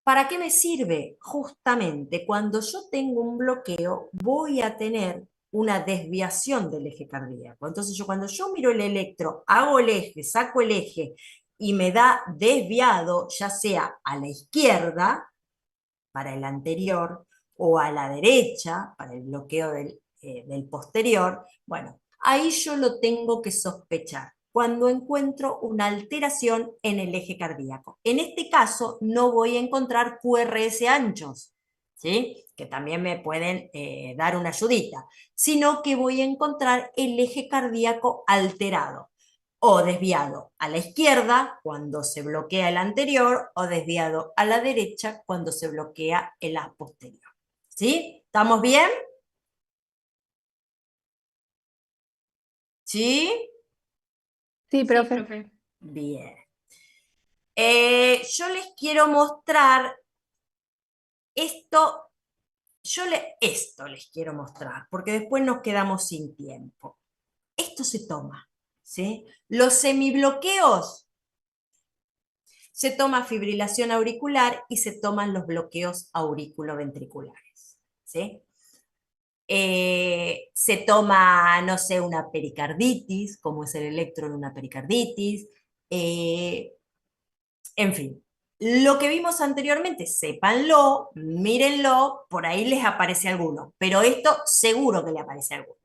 ¿Para qué me sirve? Justamente cuando yo tengo un bloqueo voy a tener una desviación del eje cardíaco. Entonces cuando yo miro el electro, hago el eje, saco el eje y me da desviado, ya sea a la izquierda, para el anterior, o a la derecha, para el bloqueo del posterior, bueno, ahí yo lo tengo que sospechar cuando encuentro una alteración en el eje cardíaco. En este caso no voy a encontrar QRS anchos, ¿sí? Que también me pueden dar una ayudita, sino que voy a encontrar el eje cardíaco alterado o desviado a la izquierda cuando se bloquea el anterior o desviado a la derecha cuando se bloquea el haz posterior. ¿Sí? ¿Estamos bien? ¿Sí? Sí, Sí, profe. profe. Bien. Yo les quiero mostrar esto, esto les quiero mostrar, porque después nos quedamos sin tiempo. Esto se toma, ¿sí? Los semibloqueos, se toma fibrilación auricular y se toman los bloqueos auriculoventriculares, ¿sí? Se toma, no sé, una pericarditis, como es el electro en una pericarditis, en fin. Lo que vimos anteriormente, sépanlo, mírenlo, por ahí les aparece alguno, pero esto seguro que le aparece alguno.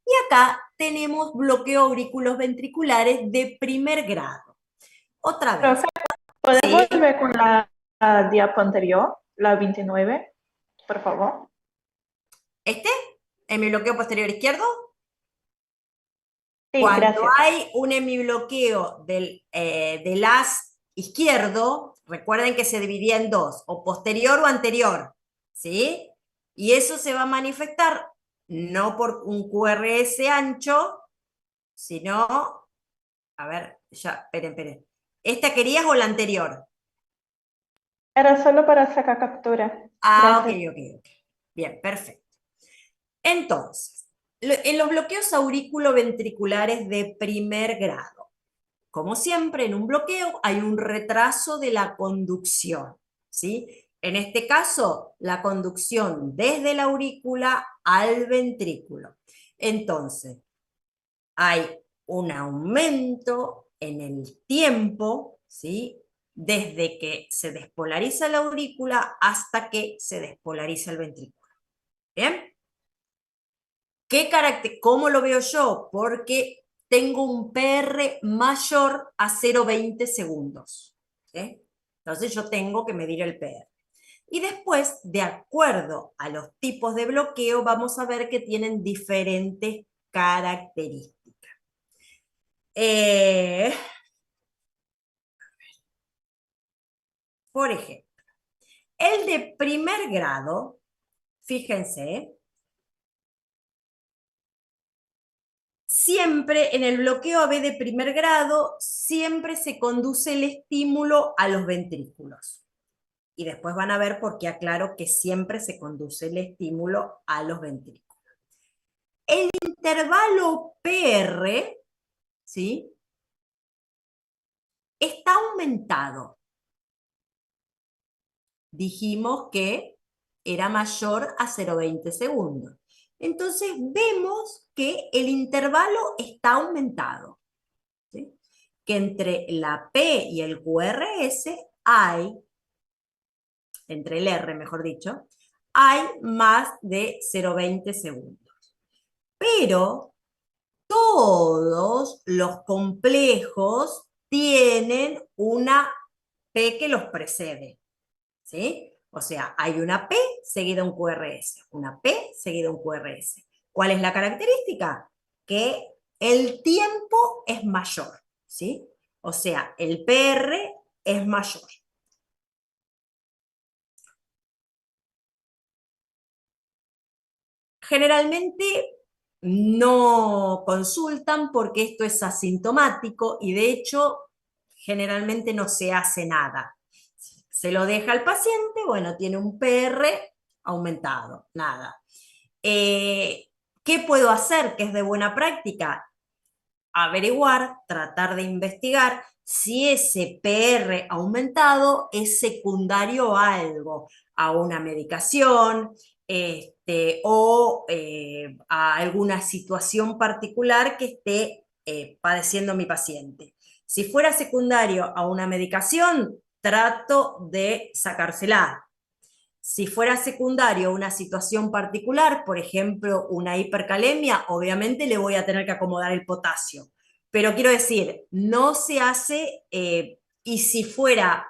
Y acá tenemos bloqueo auriculos ventriculares de primer grado. Otra vez, Profe, ¿puedes ¿sí? volver con la diapo anterior, la 29, por favor? ¿Este? ¿En mi bloqueo posterior izquierdo? Sí, Cuando gracias. hay un hemibloqueo del haz izquierdo, recuerden que se dividía en dos, o posterior o anterior, ¿sí? Y eso se va a manifestar no por un QRS ancho, sino, a ver, ya, esperen. ¿Esta querías o la anterior? Era solo para sacar captura. Ah, ok. Gracias. Bien, perfecto. Entonces, en los bloqueos auriculoventriculares de primer grado, como siempre, en un bloqueo hay un retraso de la conducción, ¿sí? En este caso, la conducción desde la aurícula al ventrículo. Entonces, hay un aumento en el tiempo, ¿sí? Desde que se despolariza la aurícula hasta que se despolariza el ventrículo. ¿Bien? ¿Cómo lo veo yo? Porque tengo un PR mayor a 0,20 segundos. ¿Sí? Entonces yo tengo que medir el PR. Y después, de acuerdo a los tipos de bloqueo, vamos a ver que tienen diferentes características. Por ejemplo, el de primer grado, fíjense, siempre en el bloqueo AB de primer grado, siempre se conduce el estímulo a los ventrículos. Y después van a ver por qué aclaro que siempre se conduce el estímulo a los ventrículos. El intervalo PR, ¿sí?, está aumentado. Dijimos que era mayor a 0,20 segundos. Entonces vemos que el intervalo está aumentado. ¿Sí? Que entre la P y el QRS hay, entre el R mejor dicho, hay más de 0,20 segundos. Pero todos los complejos tienen una P que los precede, ¿sí? O sea, hay una P seguida de un QRS, una P seguida de un QRS. ¿Cuál es la característica? Que el tiempo es mayor, ¿sí? O sea, el PR es mayor. Generalmente no consultan porque esto es asintomático y de hecho generalmente no se hace nada. Se lo deja al paciente, bueno, tiene un PR aumentado, nada. ¿Qué puedo hacer que es de buena práctica? Averiguar, tratar de investigar si ese PR aumentado es secundario a algo, a una medicación, o a alguna situación particular que esté padeciendo mi paciente. Si fuera secundario a una medicación, trato de sacársela. Si fuera secundario a una situación particular, por ejemplo, una hipercalemia, obviamente le voy a tener que acomodar el potasio. Pero quiero decir, no se hace, y si fuera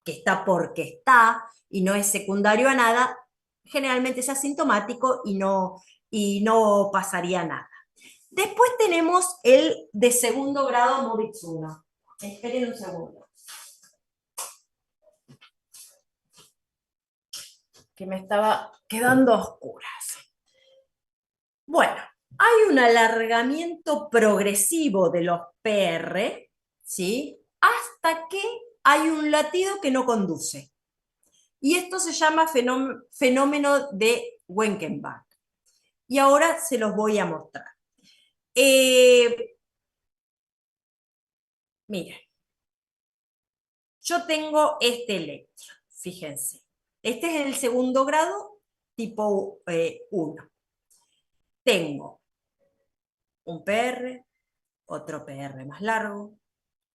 que está porque está, y no es secundario a nada, generalmente es asintomático y no pasaría nada. Después tenemos el de segundo grado Movitz 1. Esperen un segundo, que me estaba quedando a oscuras. Bueno, hay un alargamiento progresivo de los PR, ¿sí?, hasta que hay un latido que no conduce. Y esto se llama fenómeno de Wengenbach. Y ahora se los voy a mostrar. Miren, yo tengo este electro, fíjense. Este es el segundo grado, tipo 1. Tengo un PR, otro PR más largo,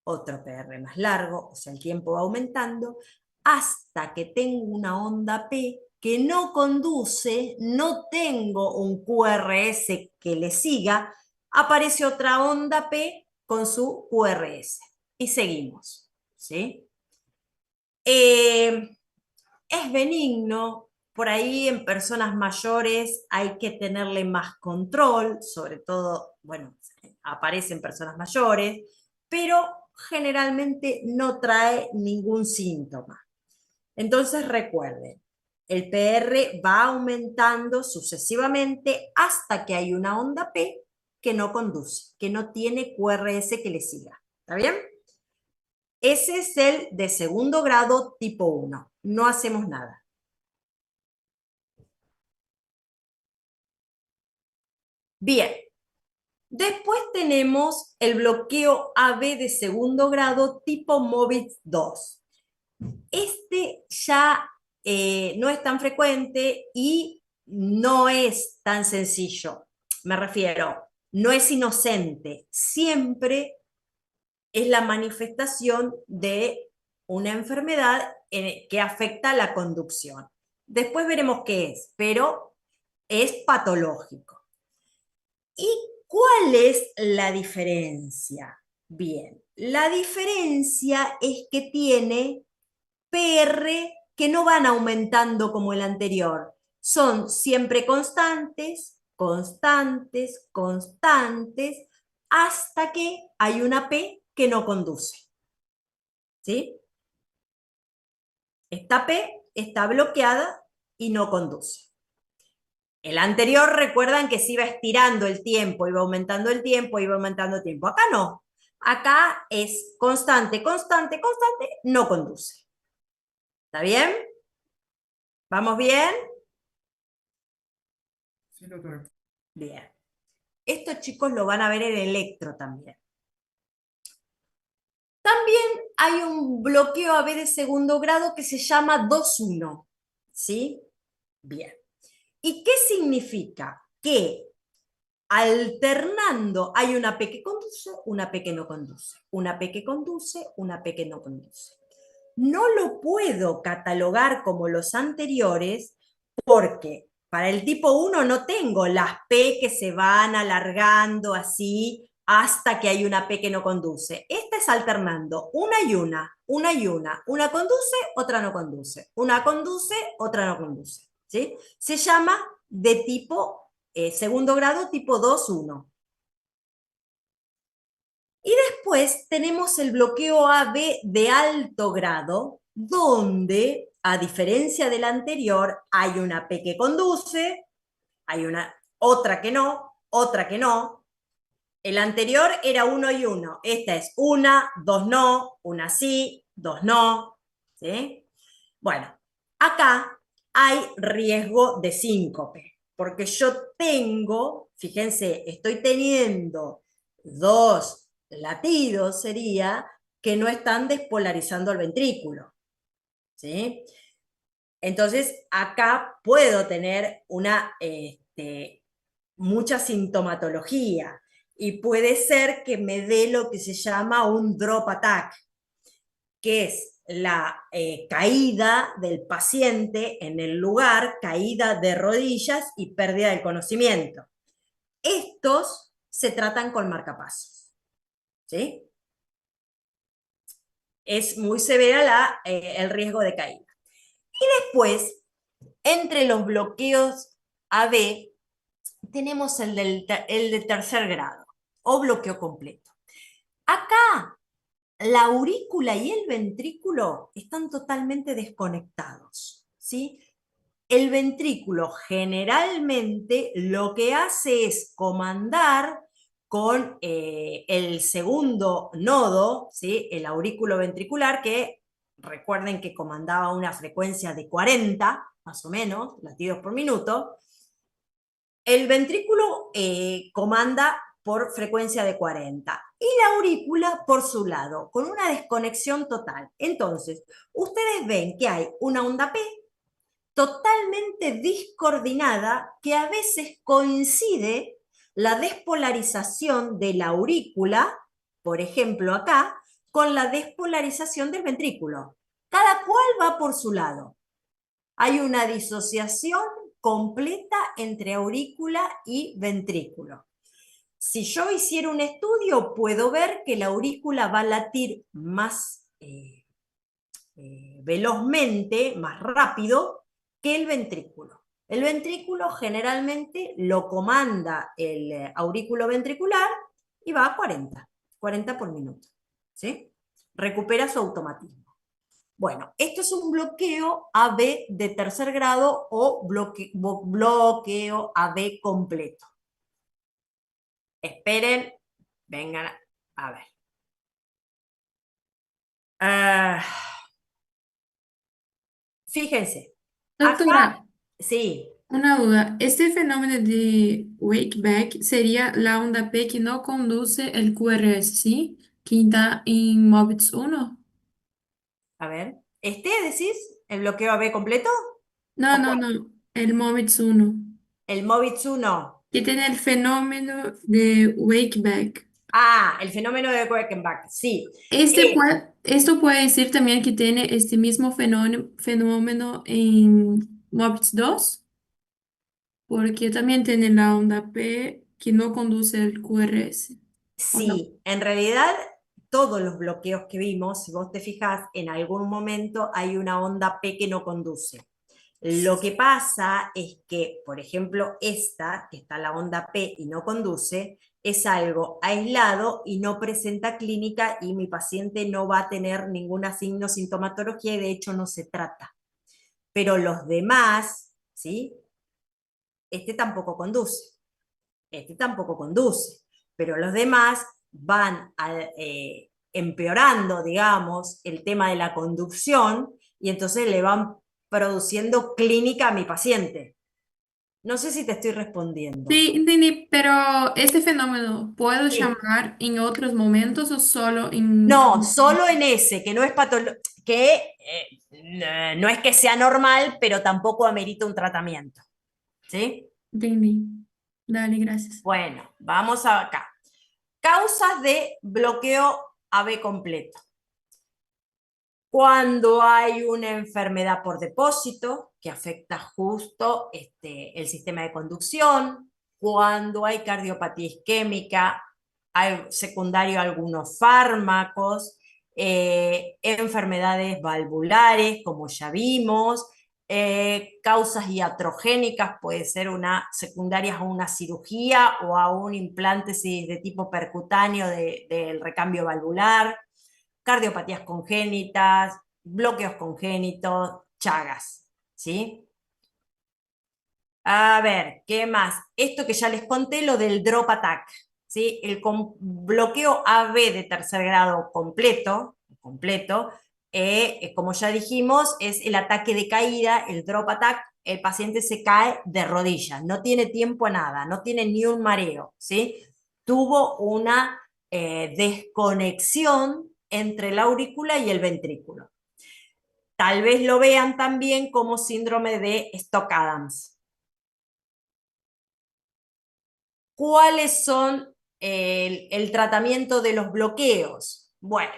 otro PR más largo, o sea, el tiempo va aumentando, hasta que tengo una onda P que no conduce, no tengo un QRS que le siga, aparece otra onda P con su QRS. Y seguimos, ¿sí? Es benigno, por ahí en personas mayores hay que tenerle más control, sobre todo, bueno, aparece en personas mayores, pero generalmente no trae ningún síntoma. Entonces recuerden, el PR va aumentando sucesivamente hasta que hay una onda P que no conduce, que no tiene QRS que le siga. ¿Está bien? Ese es el de segundo grado tipo 1. No hacemos nada. Bien. Después tenemos el bloqueo AB de segundo grado tipo Movitz 2. Este ya no es tan frecuente y no es tan sencillo. Me refiero, no es inocente. Siempre es la manifestación de una enfermedad que afecta la conducción. Después veremos qué es, pero es patológico. Y ¿Cuál es la diferencia? Bien, la diferencia es que tiene PR que no van aumentando como el anterior. Son siempre constantes, constantes, constantes, hasta que hay una P que no conduce. ¿Sí? Esta P está bloqueada y no conduce. El anterior, recuerdan que se iba estirando el tiempo, iba aumentando el tiempo, iba aumentando el tiempo. Acá no. Acá es constante, constante, constante, no conduce. ¿Está bien? ¿Vamos bien? Sí, doctora. Bien. Estos chicos lo van a ver en electro también. También hay un bloqueo AB de segundo grado que se llama 2-1. ¿Sí? Bien. ¿Y qué significa? Que alternando hay una P que conduce, una P que no conduce, una P que conduce, una P que no conduce. No lo puedo catalogar como los anteriores porque para el tipo 1 no tengo las P que se van alargando así hasta que hay una P que no conduce. Esta es alternando una y una y una conduce, otra no conduce, una conduce, otra no conduce. ¿Sí? Se llama de tipo segundo grado tipo 2-1. Y después tenemos el bloqueo AB de alto grado, donde, a diferencia del anterior, hay una P que conduce, hay una otra que no, otra que no. El anterior era uno y uno. Esta es una, dos no, una sí, dos no. ¿Sí? Bueno, acá hay riesgo de síncope, porque yo tengo, fíjense, estoy teniendo dos latidos, sería, que no están despolarizando el ventrículo. ¿Sí? Entonces, acá puedo tener mucha sintomatología y puede ser que me dé lo que se llama un drop attack, que es la caída del paciente en el lugar, caída de rodillas y pérdida del conocimiento. Estos se tratan con marcapasos. ¿Sí? Es muy severa el riesgo de caída. Y después, entre los bloqueos AB, tenemos el de tercer grado o bloqueo completo. Acá la aurícula y el ventrículo están totalmente desconectados, ¿sí? El ventrículo generalmente lo que hace es comandar con el segundo nodo, ¿sí? El aurículo ventricular, que recuerden que comandaba una frecuencia de 40, más o menos, latidos por minuto. El ventrículo comanda por frecuencia de 40 y la aurícula por su lado, con una desconexión total. Entonces, ustedes ven que hay una onda P totalmente discoordinada que a veces coincide la despolarización de la aurícula, por ejemplo acá, con la despolarización del ventrículo. Cada cual va por su lado. Hay una disociación completa entre aurícula y ventrículo. Si yo hiciera un estudio, puedo ver que la aurícula va a latir más velozmente, más rápido que el ventrículo. El ventrículo generalmente lo comanda el aurículo ventricular y va a 40 por minuto. ¿Sí? Recupera su automatismo. Bueno, esto es un bloqueo AB de tercer grado o bloqueo AB completo. Esperen, vengan a ver. Fíjense, acá, Doctora, sí, una duda. ¿Este fenómeno de wake back sería la onda P que no conduce el QRS, sí? Que está en MOBITS 1. a ver. ¿Decís el bloqueo AB completo? No, ¿O no, cuál? no. El MOBITS 1. El Movitsu no. Que tiene el fenómeno de wake back. Ah, el fenómeno de Queckenbach, sí. Esto puede decir también que tiene este mismo fenómeno en MOBITS 2, porque también tiene la onda P que no conduce al QRS. ¿O no? Sí, en realidad todos los bloqueos que vimos, si vos te fijás, en algún momento hay una onda P que no conduce. Lo que pasa es que, por ejemplo, esta, que está la onda P y no conduce, es algo aislado y no presenta clínica y mi paciente no va a tener ninguna signo sintomatología y de hecho no se trata. Pero los demás, ¿sí? Este tampoco conduce, este tampoco conduce, pero los demás van empeorando, digamos, el tema de la conducción y entonces le van produciendo clínica a mi paciente. No sé si te estoy respondiendo. Sí, entendí, pero este fenómeno ¿puedo Sí. llamar en otros momentos o solo en... No, solo en ese, que no es que no es que sea normal, pero tampoco amerita un tratamiento. ¿Sí? Entendí. Dale, gracias. Bueno, vamos acá. Causas de bloqueo AB completo. Cuando hay una enfermedad por depósito que afecta justo el sistema de conducción, cuando hay cardiopatía isquémica, hay secundario a algunos fármacos, enfermedades valvulares, como ya vimos, causas iatrogénicas, puede ser secundarias a una cirugía o a un implante de tipo percutáneo del recambio valvular, cardiopatías congénitas, bloqueos congénitos, chagas, ¿sí? A ver, ¿qué más? Esto que ya les conté, lo del drop attack, ¿sí? El bloqueo AB de tercer grado completo, como ya dijimos, es el ataque de caída, el drop attack, el paciente se cae de rodillas, no tiene tiempo a nada, no tiene ni un mareo, ¿sí? Tuvo una desconexión entre la aurícula y el ventrículo. Tal vez lo vean también como síndrome de Stock-Adams. ¿Cuáles son el tratamiento de los bloqueos? Bueno,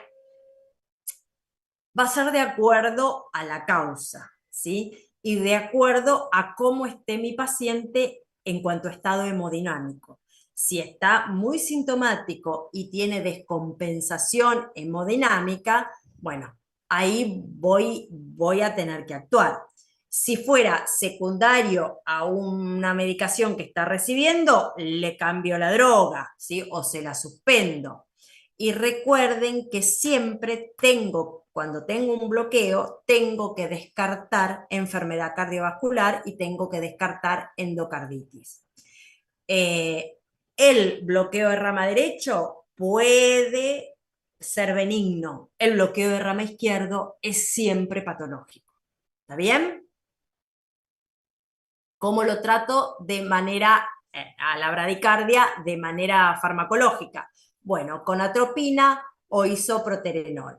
va a ser de acuerdo a la causa, ¿sí? Y de acuerdo a cómo esté mi paciente en cuanto a estado hemodinámico. Si está muy sintomático y tiene descompensación hemodinámica, bueno, ahí voy a tener que actuar. Si fuera secundario a una medicación que está recibiendo, le cambio la droga, ¿sí? O se la suspendo. Y recuerden que siempre cuando tengo un bloqueo, tengo que descartar enfermedad cardiovascular y tengo que descartar endocarditis. El bloqueo de rama derecho puede ser benigno, el bloqueo de rama izquierdo es siempre patológico. ¿Está bien? ¿Cómo lo trato de manera, a la bradicardia, de manera farmacológica? Bueno, con atropina o isoproterenol.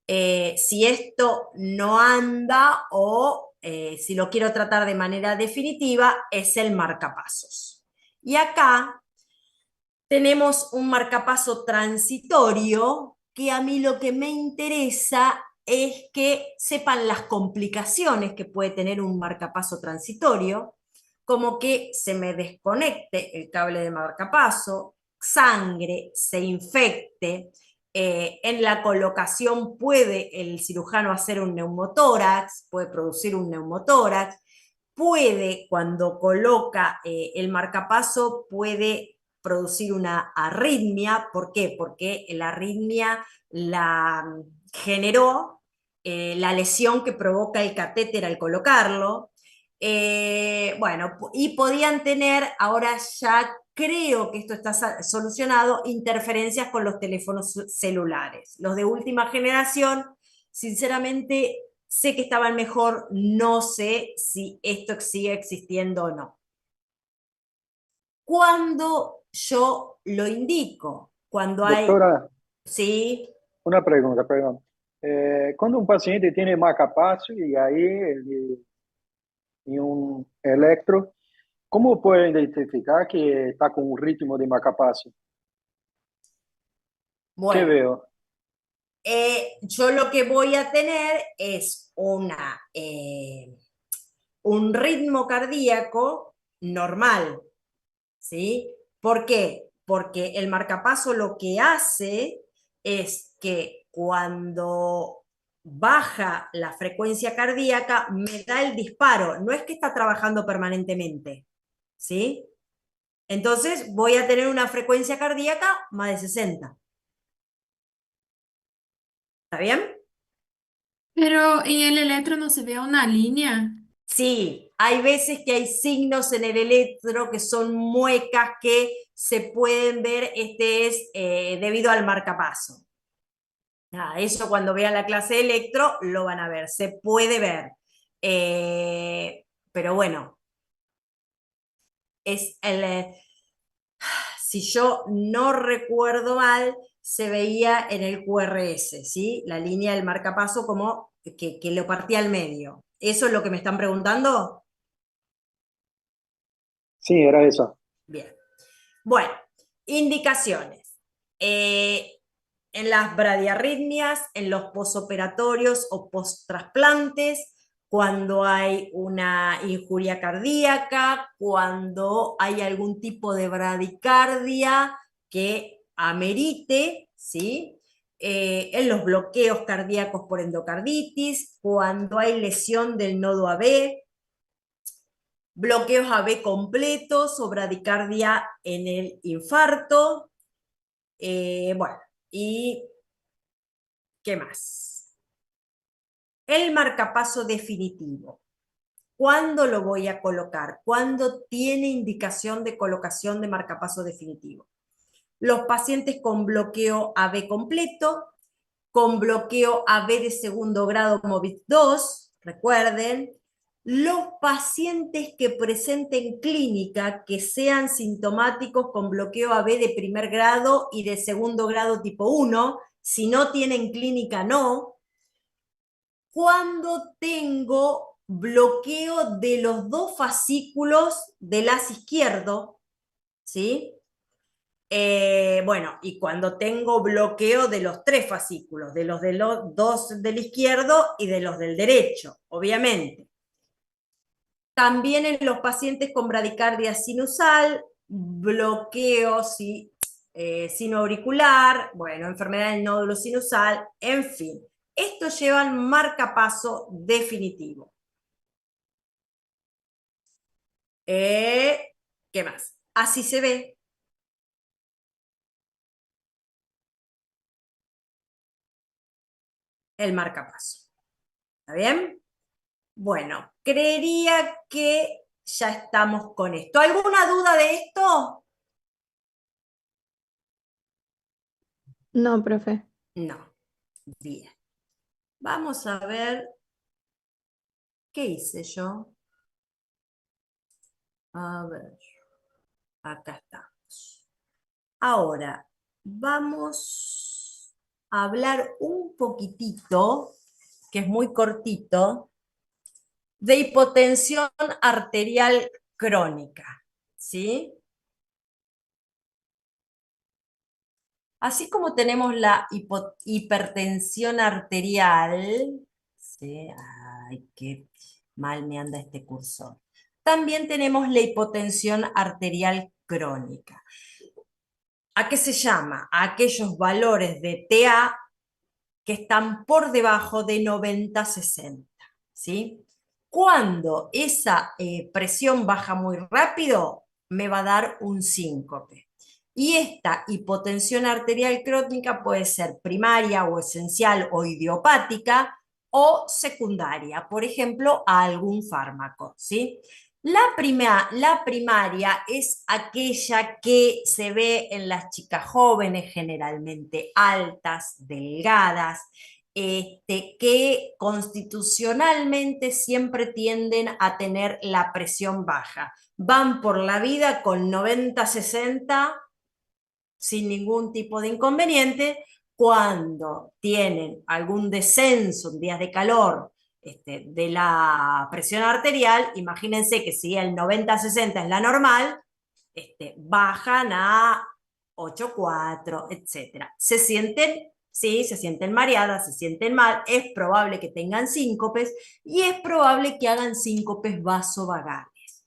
Si esto no anda o si lo quiero tratar de manera definitiva, es el marcapasos. Y acá tenemos un marcapaso transitorio que a mí lo que me interesa es que sepan las complicaciones que puede tener un marcapaso transitorio, como que se me desconecte el cable de marcapaso, sangre, se infecte, en la colocación puede el cirujano hacer un neumotórax, puede producir un neumotórax, puede, cuando coloca el marcapaso, puede producir una arritmia. ¿Por qué? Porque la arritmia la generó la lesión que provoca el catéter al colocarlo. Bueno, y podían tener, ahora ya creo que esto está solucionado, interferencias con los teléfonos celulares. Los de última generación, sinceramente, sé que estaban mejor, no sé si esto sigue existiendo o no. Cuando yo lo indico, cuando hay, Doutora, sí, una pregunta, perdón. Quando um paciente tem marca-passo e aí ele, em um eletro, como pode identificar que está com um ritmo de marca-passo? Que bueno, veo? yo lo que voy a tener es un ritmo cardíaco normal, ¿sí? ¿Por qué? Porque el marcapaso lo que hace es que cuando baja la frecuencia cardíaca, me da el disparo, no es que está trabajando permanentemente, ¿sí? Entonces voy a tener una frecuencia cardíaca más de 60. ¿Está bien? Pero en el electro no se ve una línea. Sí, hay veces que hay signos en el electro que son muecas que se pueden ver, este es debido al marcapaso. Eso cuando vean la clase de electro lo van a ver, se puede ver. Pero bueno, es si yo no recuerdo mal, se veía en el QRS, ¿sí? La línea del marcapaso como que lo partía al medio. ¿Eso es lo que me están preguntando? Sí, era eso. Bien. Bueno, indicaciones. En las bradiarritmias, en los posoperatorios o posttrasplantes, cuando hay una injuria cardíaca, cuando hay algún tipo de bradicardia que amerite, ¿sí? En los bloqueos cardíacos por endocarditis, cuando hay lesión del nodo AB, bloqueos AB completos o bradicardia en el infarto. Bueno, ¿y qué más? El marcapaso definitivo. ¿Cuándo lo voy a colocar? ¿Cuándo tiene indicación de colocación de marcapaso definitivo? Los pacientes con bloqueo AB completo, con bloqueo AB de segundo grado MOVIT 2, recuerden, los pacientes que presenten clínica que sean sintomáticos con bloqueo AB de primer grado y de segundo grado tipo 1, si no tienen clínica no. Cuando tengo bloqueo de los dos fascículos del haz izquierdo, ¿sí? Bueno, y cuando tengo bloqueo de los tres fascículos, de los dos del izquierdo y de los del derecho, obviamente. También en los pacientes con bradicardia sinusal, bloqueo sinoauricular, bueno, enfermedad del nódulo sinusal, en fin. Esto lleva al marcapaso definitivo. ¿Qué más? Así se ve. El marcapaso. ¿Está bien? Bueno, creería que ya estamos con esto. ¿Alguna duda de esto? No, profe. No. Bien. Vamos a ver qué hice yo. A ver, acá estamos. Ahora, vamos a hablar un poquitito, que es muy cortito, de hipotensión arterial crónica, ¿sí? Así como tenemos la hipertensión arterial, ¿sí? Ay, qué mal me anda este cursor. También tenemos la hipotensión arterial crónica. ¿A qué se llama? A aquellos valores de TA que están por debajo de 90-60, ¿sí? Cuando esa presión baja muy rápido, me va a dar un síncope. Y esta hipotensión arterial crónica puede ser primaria o esencial o idiopática o secundaria, por ejemplo, a algún fármaco, ¿sí? La primaria es aquella que se ve en las chicas jóvenes, generalmente altas, delgadas, que constitucionalmente siempre tienden a tener la presión baja. Van por la vida con 90-60 sin ningún tipo de inconveniente. Cuando tienen algún descenso en días de calor de la presión arterial, imagínense que si el 90-60 es la normal, bajan a 8,4, etc. Se sienten, sí, se sienten mareadas, se sienten mal, es probable que tengan síncopes y es probable que hagan síncopes vasovagales.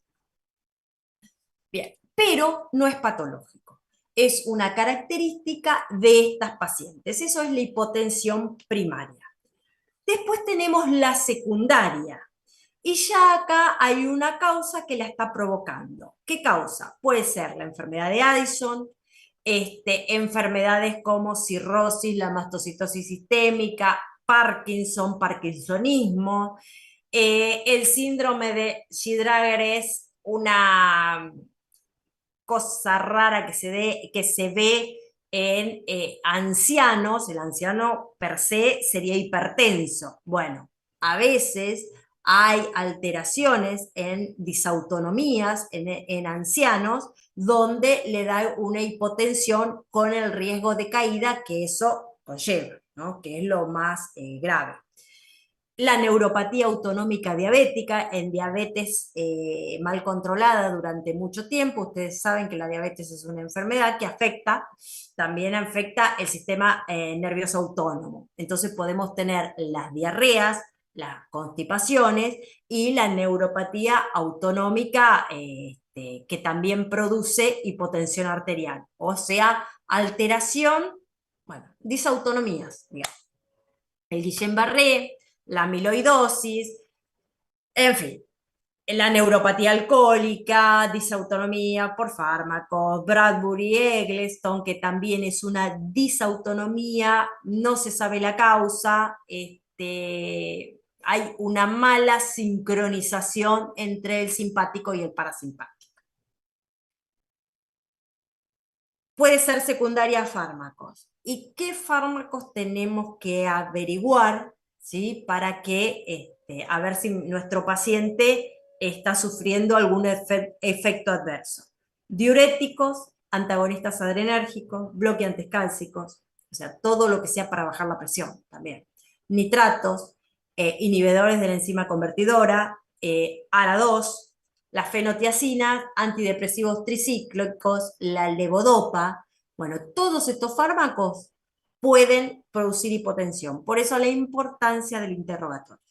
Bien, pero no es patológico. Es una característica de estas pacientes. Eso es la hipotensión primaria. Después tenemos la secundaria. Y ya acá hay una causa que la está provocando. ¿Qué causa? Puede ser la enfermedad de Addison, enfermedades como cirrosis, la mastocitosis sistémica, Parkinson, parkinsonismo, el síndrome de Sjogren es una cosa rara que se ve en ancianos. El anciano per se sería hipertenso. Bueno, a veces hay alteraciones en disautonomías en ancianos donde le da una hipotensión con el riesgo de caída que eso conlleva, ¿no? Que es lo más grave. La neuropatía autonómica diabética en diabetes mal controlada durante mucho tiempo. Ustedes saben que la diabetes es una enfermedad que también afecta el sistema nervioso autónomo. Entonces podemos tener las diarreas, las constipaciones y la neuropatía autonómica que también produce hipotensión arterial, o sea, alteración, bueno, disautonomías, digamos. El Guillain-Barré, la amiloidosis, en fin, la neuropatía alcohólica, disautonomía por fármacos, Bradbury-Eggleston, que también es una disautonomía, no se sabe la causa, hay una mala sincronización entre el simpático y el parasimpático. Puede ser secundaria a fármacos. ¿Y qué fármacos tenemos que averiguar, ¿sí? Para que, a ver si nuestro paciente está sufriendo algún efecto adverso? Diuréticos, antagonistas adrenérgicos, bloqueantes cálcicos, o sea, todo lo que sea para bajar la presión también. Nitratos, inhibidores de la enzima convertidora, ARA2, la fenotiazina, antidepresivos tricíclicos, la levodopa. Bueno, todos estos fármacos pueden producir hipotensión. Por eso la importancia del interrogatorio.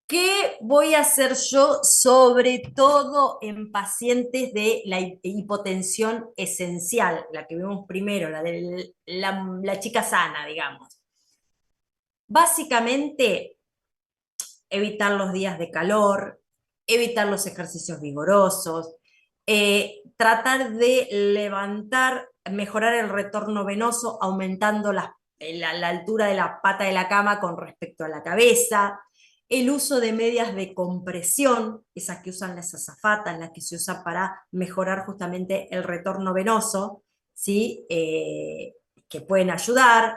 ¿Qué voy a hacer yo sobre todo en pacientes de la hipotensión esencial? La que vemos primero, la de la chica sana, digamos. Básicamente, evitar los días de calor, evitar los ejercicios vigorosos, tratar de mejorar el retorno venoso aumentando la altura de la pata de la cama con respecto a la cabeza, el uso de medias de compresión, esas que usan las azafatas, las que se usan para mejorar justamente el retorno venoso, ¿sí? Que pueden ayudar,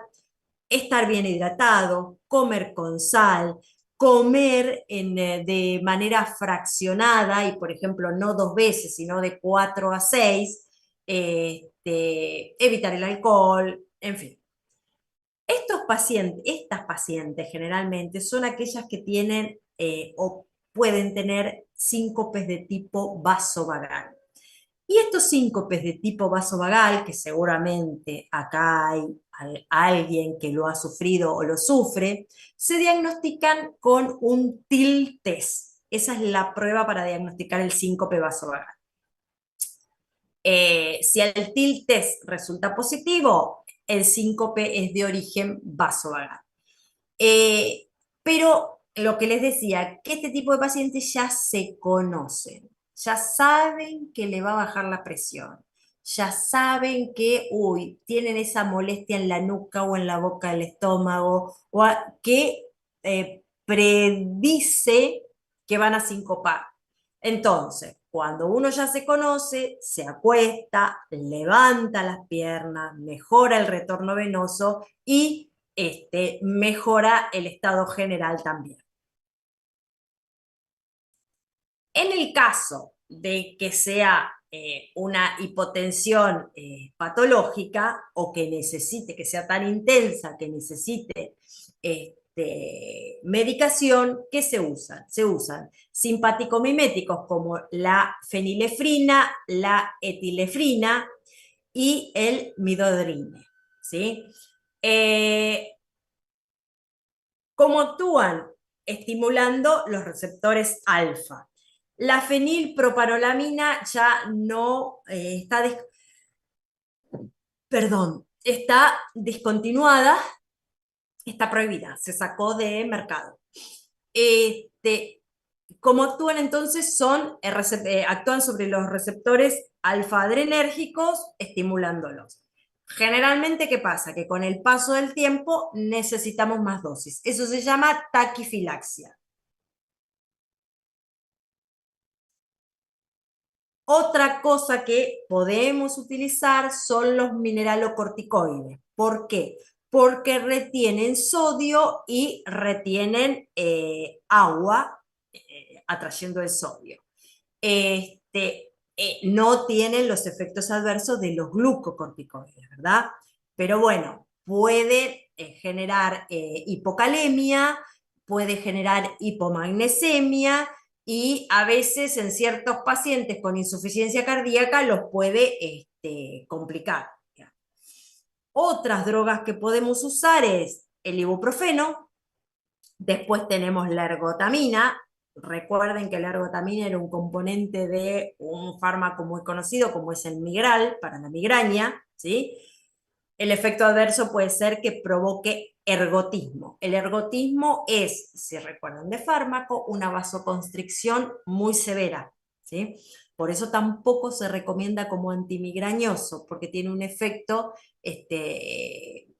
estar bien hidratado, comer con sal, comer de manera fraccionada y, por ejemplo, no 2 veces, sino de 4 a 6, evitar el alcohol, en fin. Estas pacientes generalmente son aquellas que tienen o pueden tener síncopes de tipo vasovagal. Y estos síncopes de tipo vasovagal, que seguramente acá hay alguien que lo ha sufrido o lo sufre, se diagnostican con un TIL test. Esa es la prueba para diagnosticar el síncope vasovagal. Si el TIL test resulta positivo, el síncope es de origen vasovagal. Pero lo que les decía, que este tipo de pacientes ya se conocen, ya saben que le va a bajar la presión, ya saben que, tienen esa molestia en la nuca o en la boca del estómago, que predice que van a sincopar. Entonces, cuando uno ya se conoce, se acuesta, levanta las piernas, mejora el retorno venoso y mejora el estado general también. En el caso de que sea una hipotensión patológica o que necesite, que sea tan intensa que necesite medicación, ¿qué se usan? Se usan simpático-miméticos como la fenilefrina, la etilefrina y el midodrine, ¿sí? ¿Cómo actúan? Estimulando los receptores alfa. La fenilpropanolamina ya no está discontinuada, está prohibida, se sacó de mercado. ¿Cómo actúan entonces? Actúan sobre los receptores alfa-adrenérgicos, estimulándolos. Generalmente, ¿qué pasa? Que con el paso del tiempo necesitamos más dosis. Eso se llama taquifilaxia. Otra cosa que podemos utilizar son los mineralocorticoides. ¿Por qué? Porque retienen sodio y retienen agua, atrayendo el sodio. No tienen los efectos adversos de los glucocorticoides, ¿verdad? Pero bueno, puede generar hipocalemia, puede generar hipomagnesemia, y a veces en ciertos pacientes con insuficiencia cardíaca los puede complicar. Otras drogas que podemos usar es el ibuprofeno, después tenemos la ergotamina. Recuerden que la ergotamina era un componente de un fármaco muy conocido como es el Migral para la migraña, ¿sí? El efecto adverso puede ser que provoque ergotismo. El ergotismo es, si recuerdan de fármaco, una vasoconstricción muy severa, ¿sí? Por eso tampoco se recomienda como antimigrañoso, porque tiene un efecto,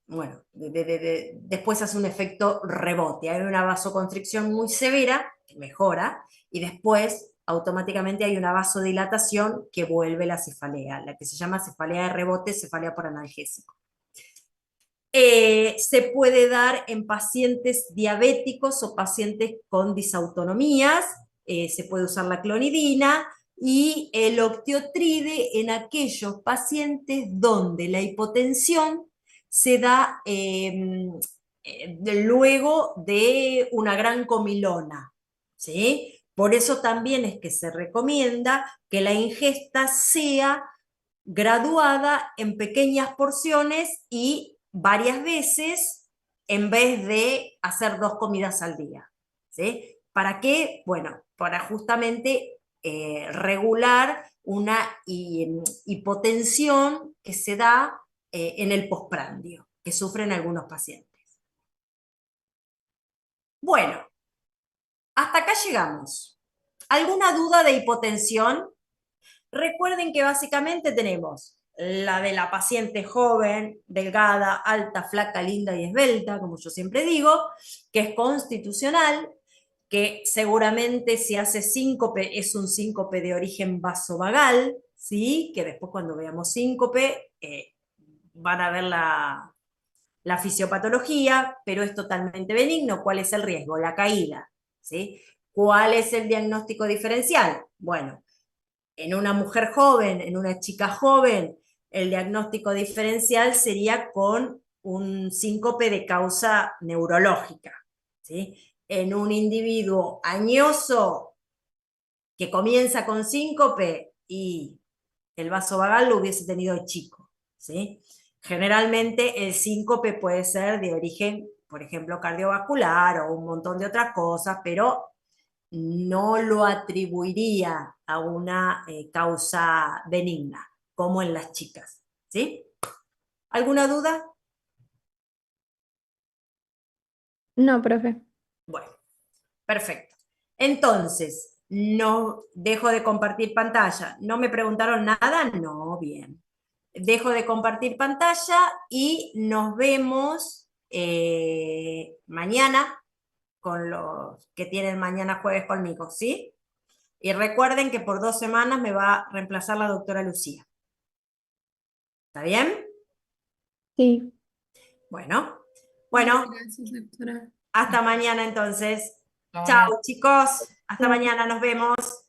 bueno, después hace un efecto rebote. Hay una vasoconstricción muy severa, que mejora, y después automáticamente hay una vasodilatación que vuelve la cefalea, la que se llama cefalea de rebote, cefalea por analgésico. Se puede dar en pacientes diabéticos o pacientes con disautonomías, se puede usar la clonidina y el octiotride en aquellos pacientes donde la hipotensión se da luego de una gran comilona, ¿sí? Por eso también es que se recomienda que la ingesta sea graduada en pequeñas porciones y varias veces en vez de hacer 2 comidas al día, ¿sí? ¿Para qué? Bueno, para justamente regular una hipotensión que se da en el posprandio, que sufren algunos pacientes. Bueno, hasta acá llegamos. ¿Alguna duda de hipotensión? Recuerden que básicamente tenemos la de la paciente joven, delgada, alta, flaca, linda y esbelta, como yo siempre digo, que es constitucional, que seguramente si hace síncope es un síncope de origen vasovagal, ¿sí? Que después cuando veamos síncope van a ver la fisiopatología, pero es totalmente benigno. ¿Cuál es el riesgo? La caída, ¿sí? ¿Cuál es el diagnóstico diferencial? Bueno, en una mujer joven, en una chica joven, el diagnóstico diferencial sería con un síncope de causa neurológica, ¿sí? En un individuo añoso que comienza con síncope y el vasovagal lo hubiese tenido chico, ¿sí? Generalmente el síncope puede ser de origen, por ejemplo, cardiovascular o un montón de otras cosas, pero no lo atribuiría a una causa benigna, como en las chicas, ¿sí? ¿Alguna duda? No, profe. Bueno, perfecto. Entonces, no dejo de compartir pantalla. ¿No me preguntaron nada? No, bien. Dejo de compartir pantalla y nos vemos mañana con los que tienen mañana jueves conmigo, ¿sí? Y recuerden que por 2 semanas me va a reemplazar la doctora Lucía. ¿Está bien? Sí. Bueno, Gracias, doctora. hasta mañana entonces. Chao, chicos. Hasta mañana, nos vemos.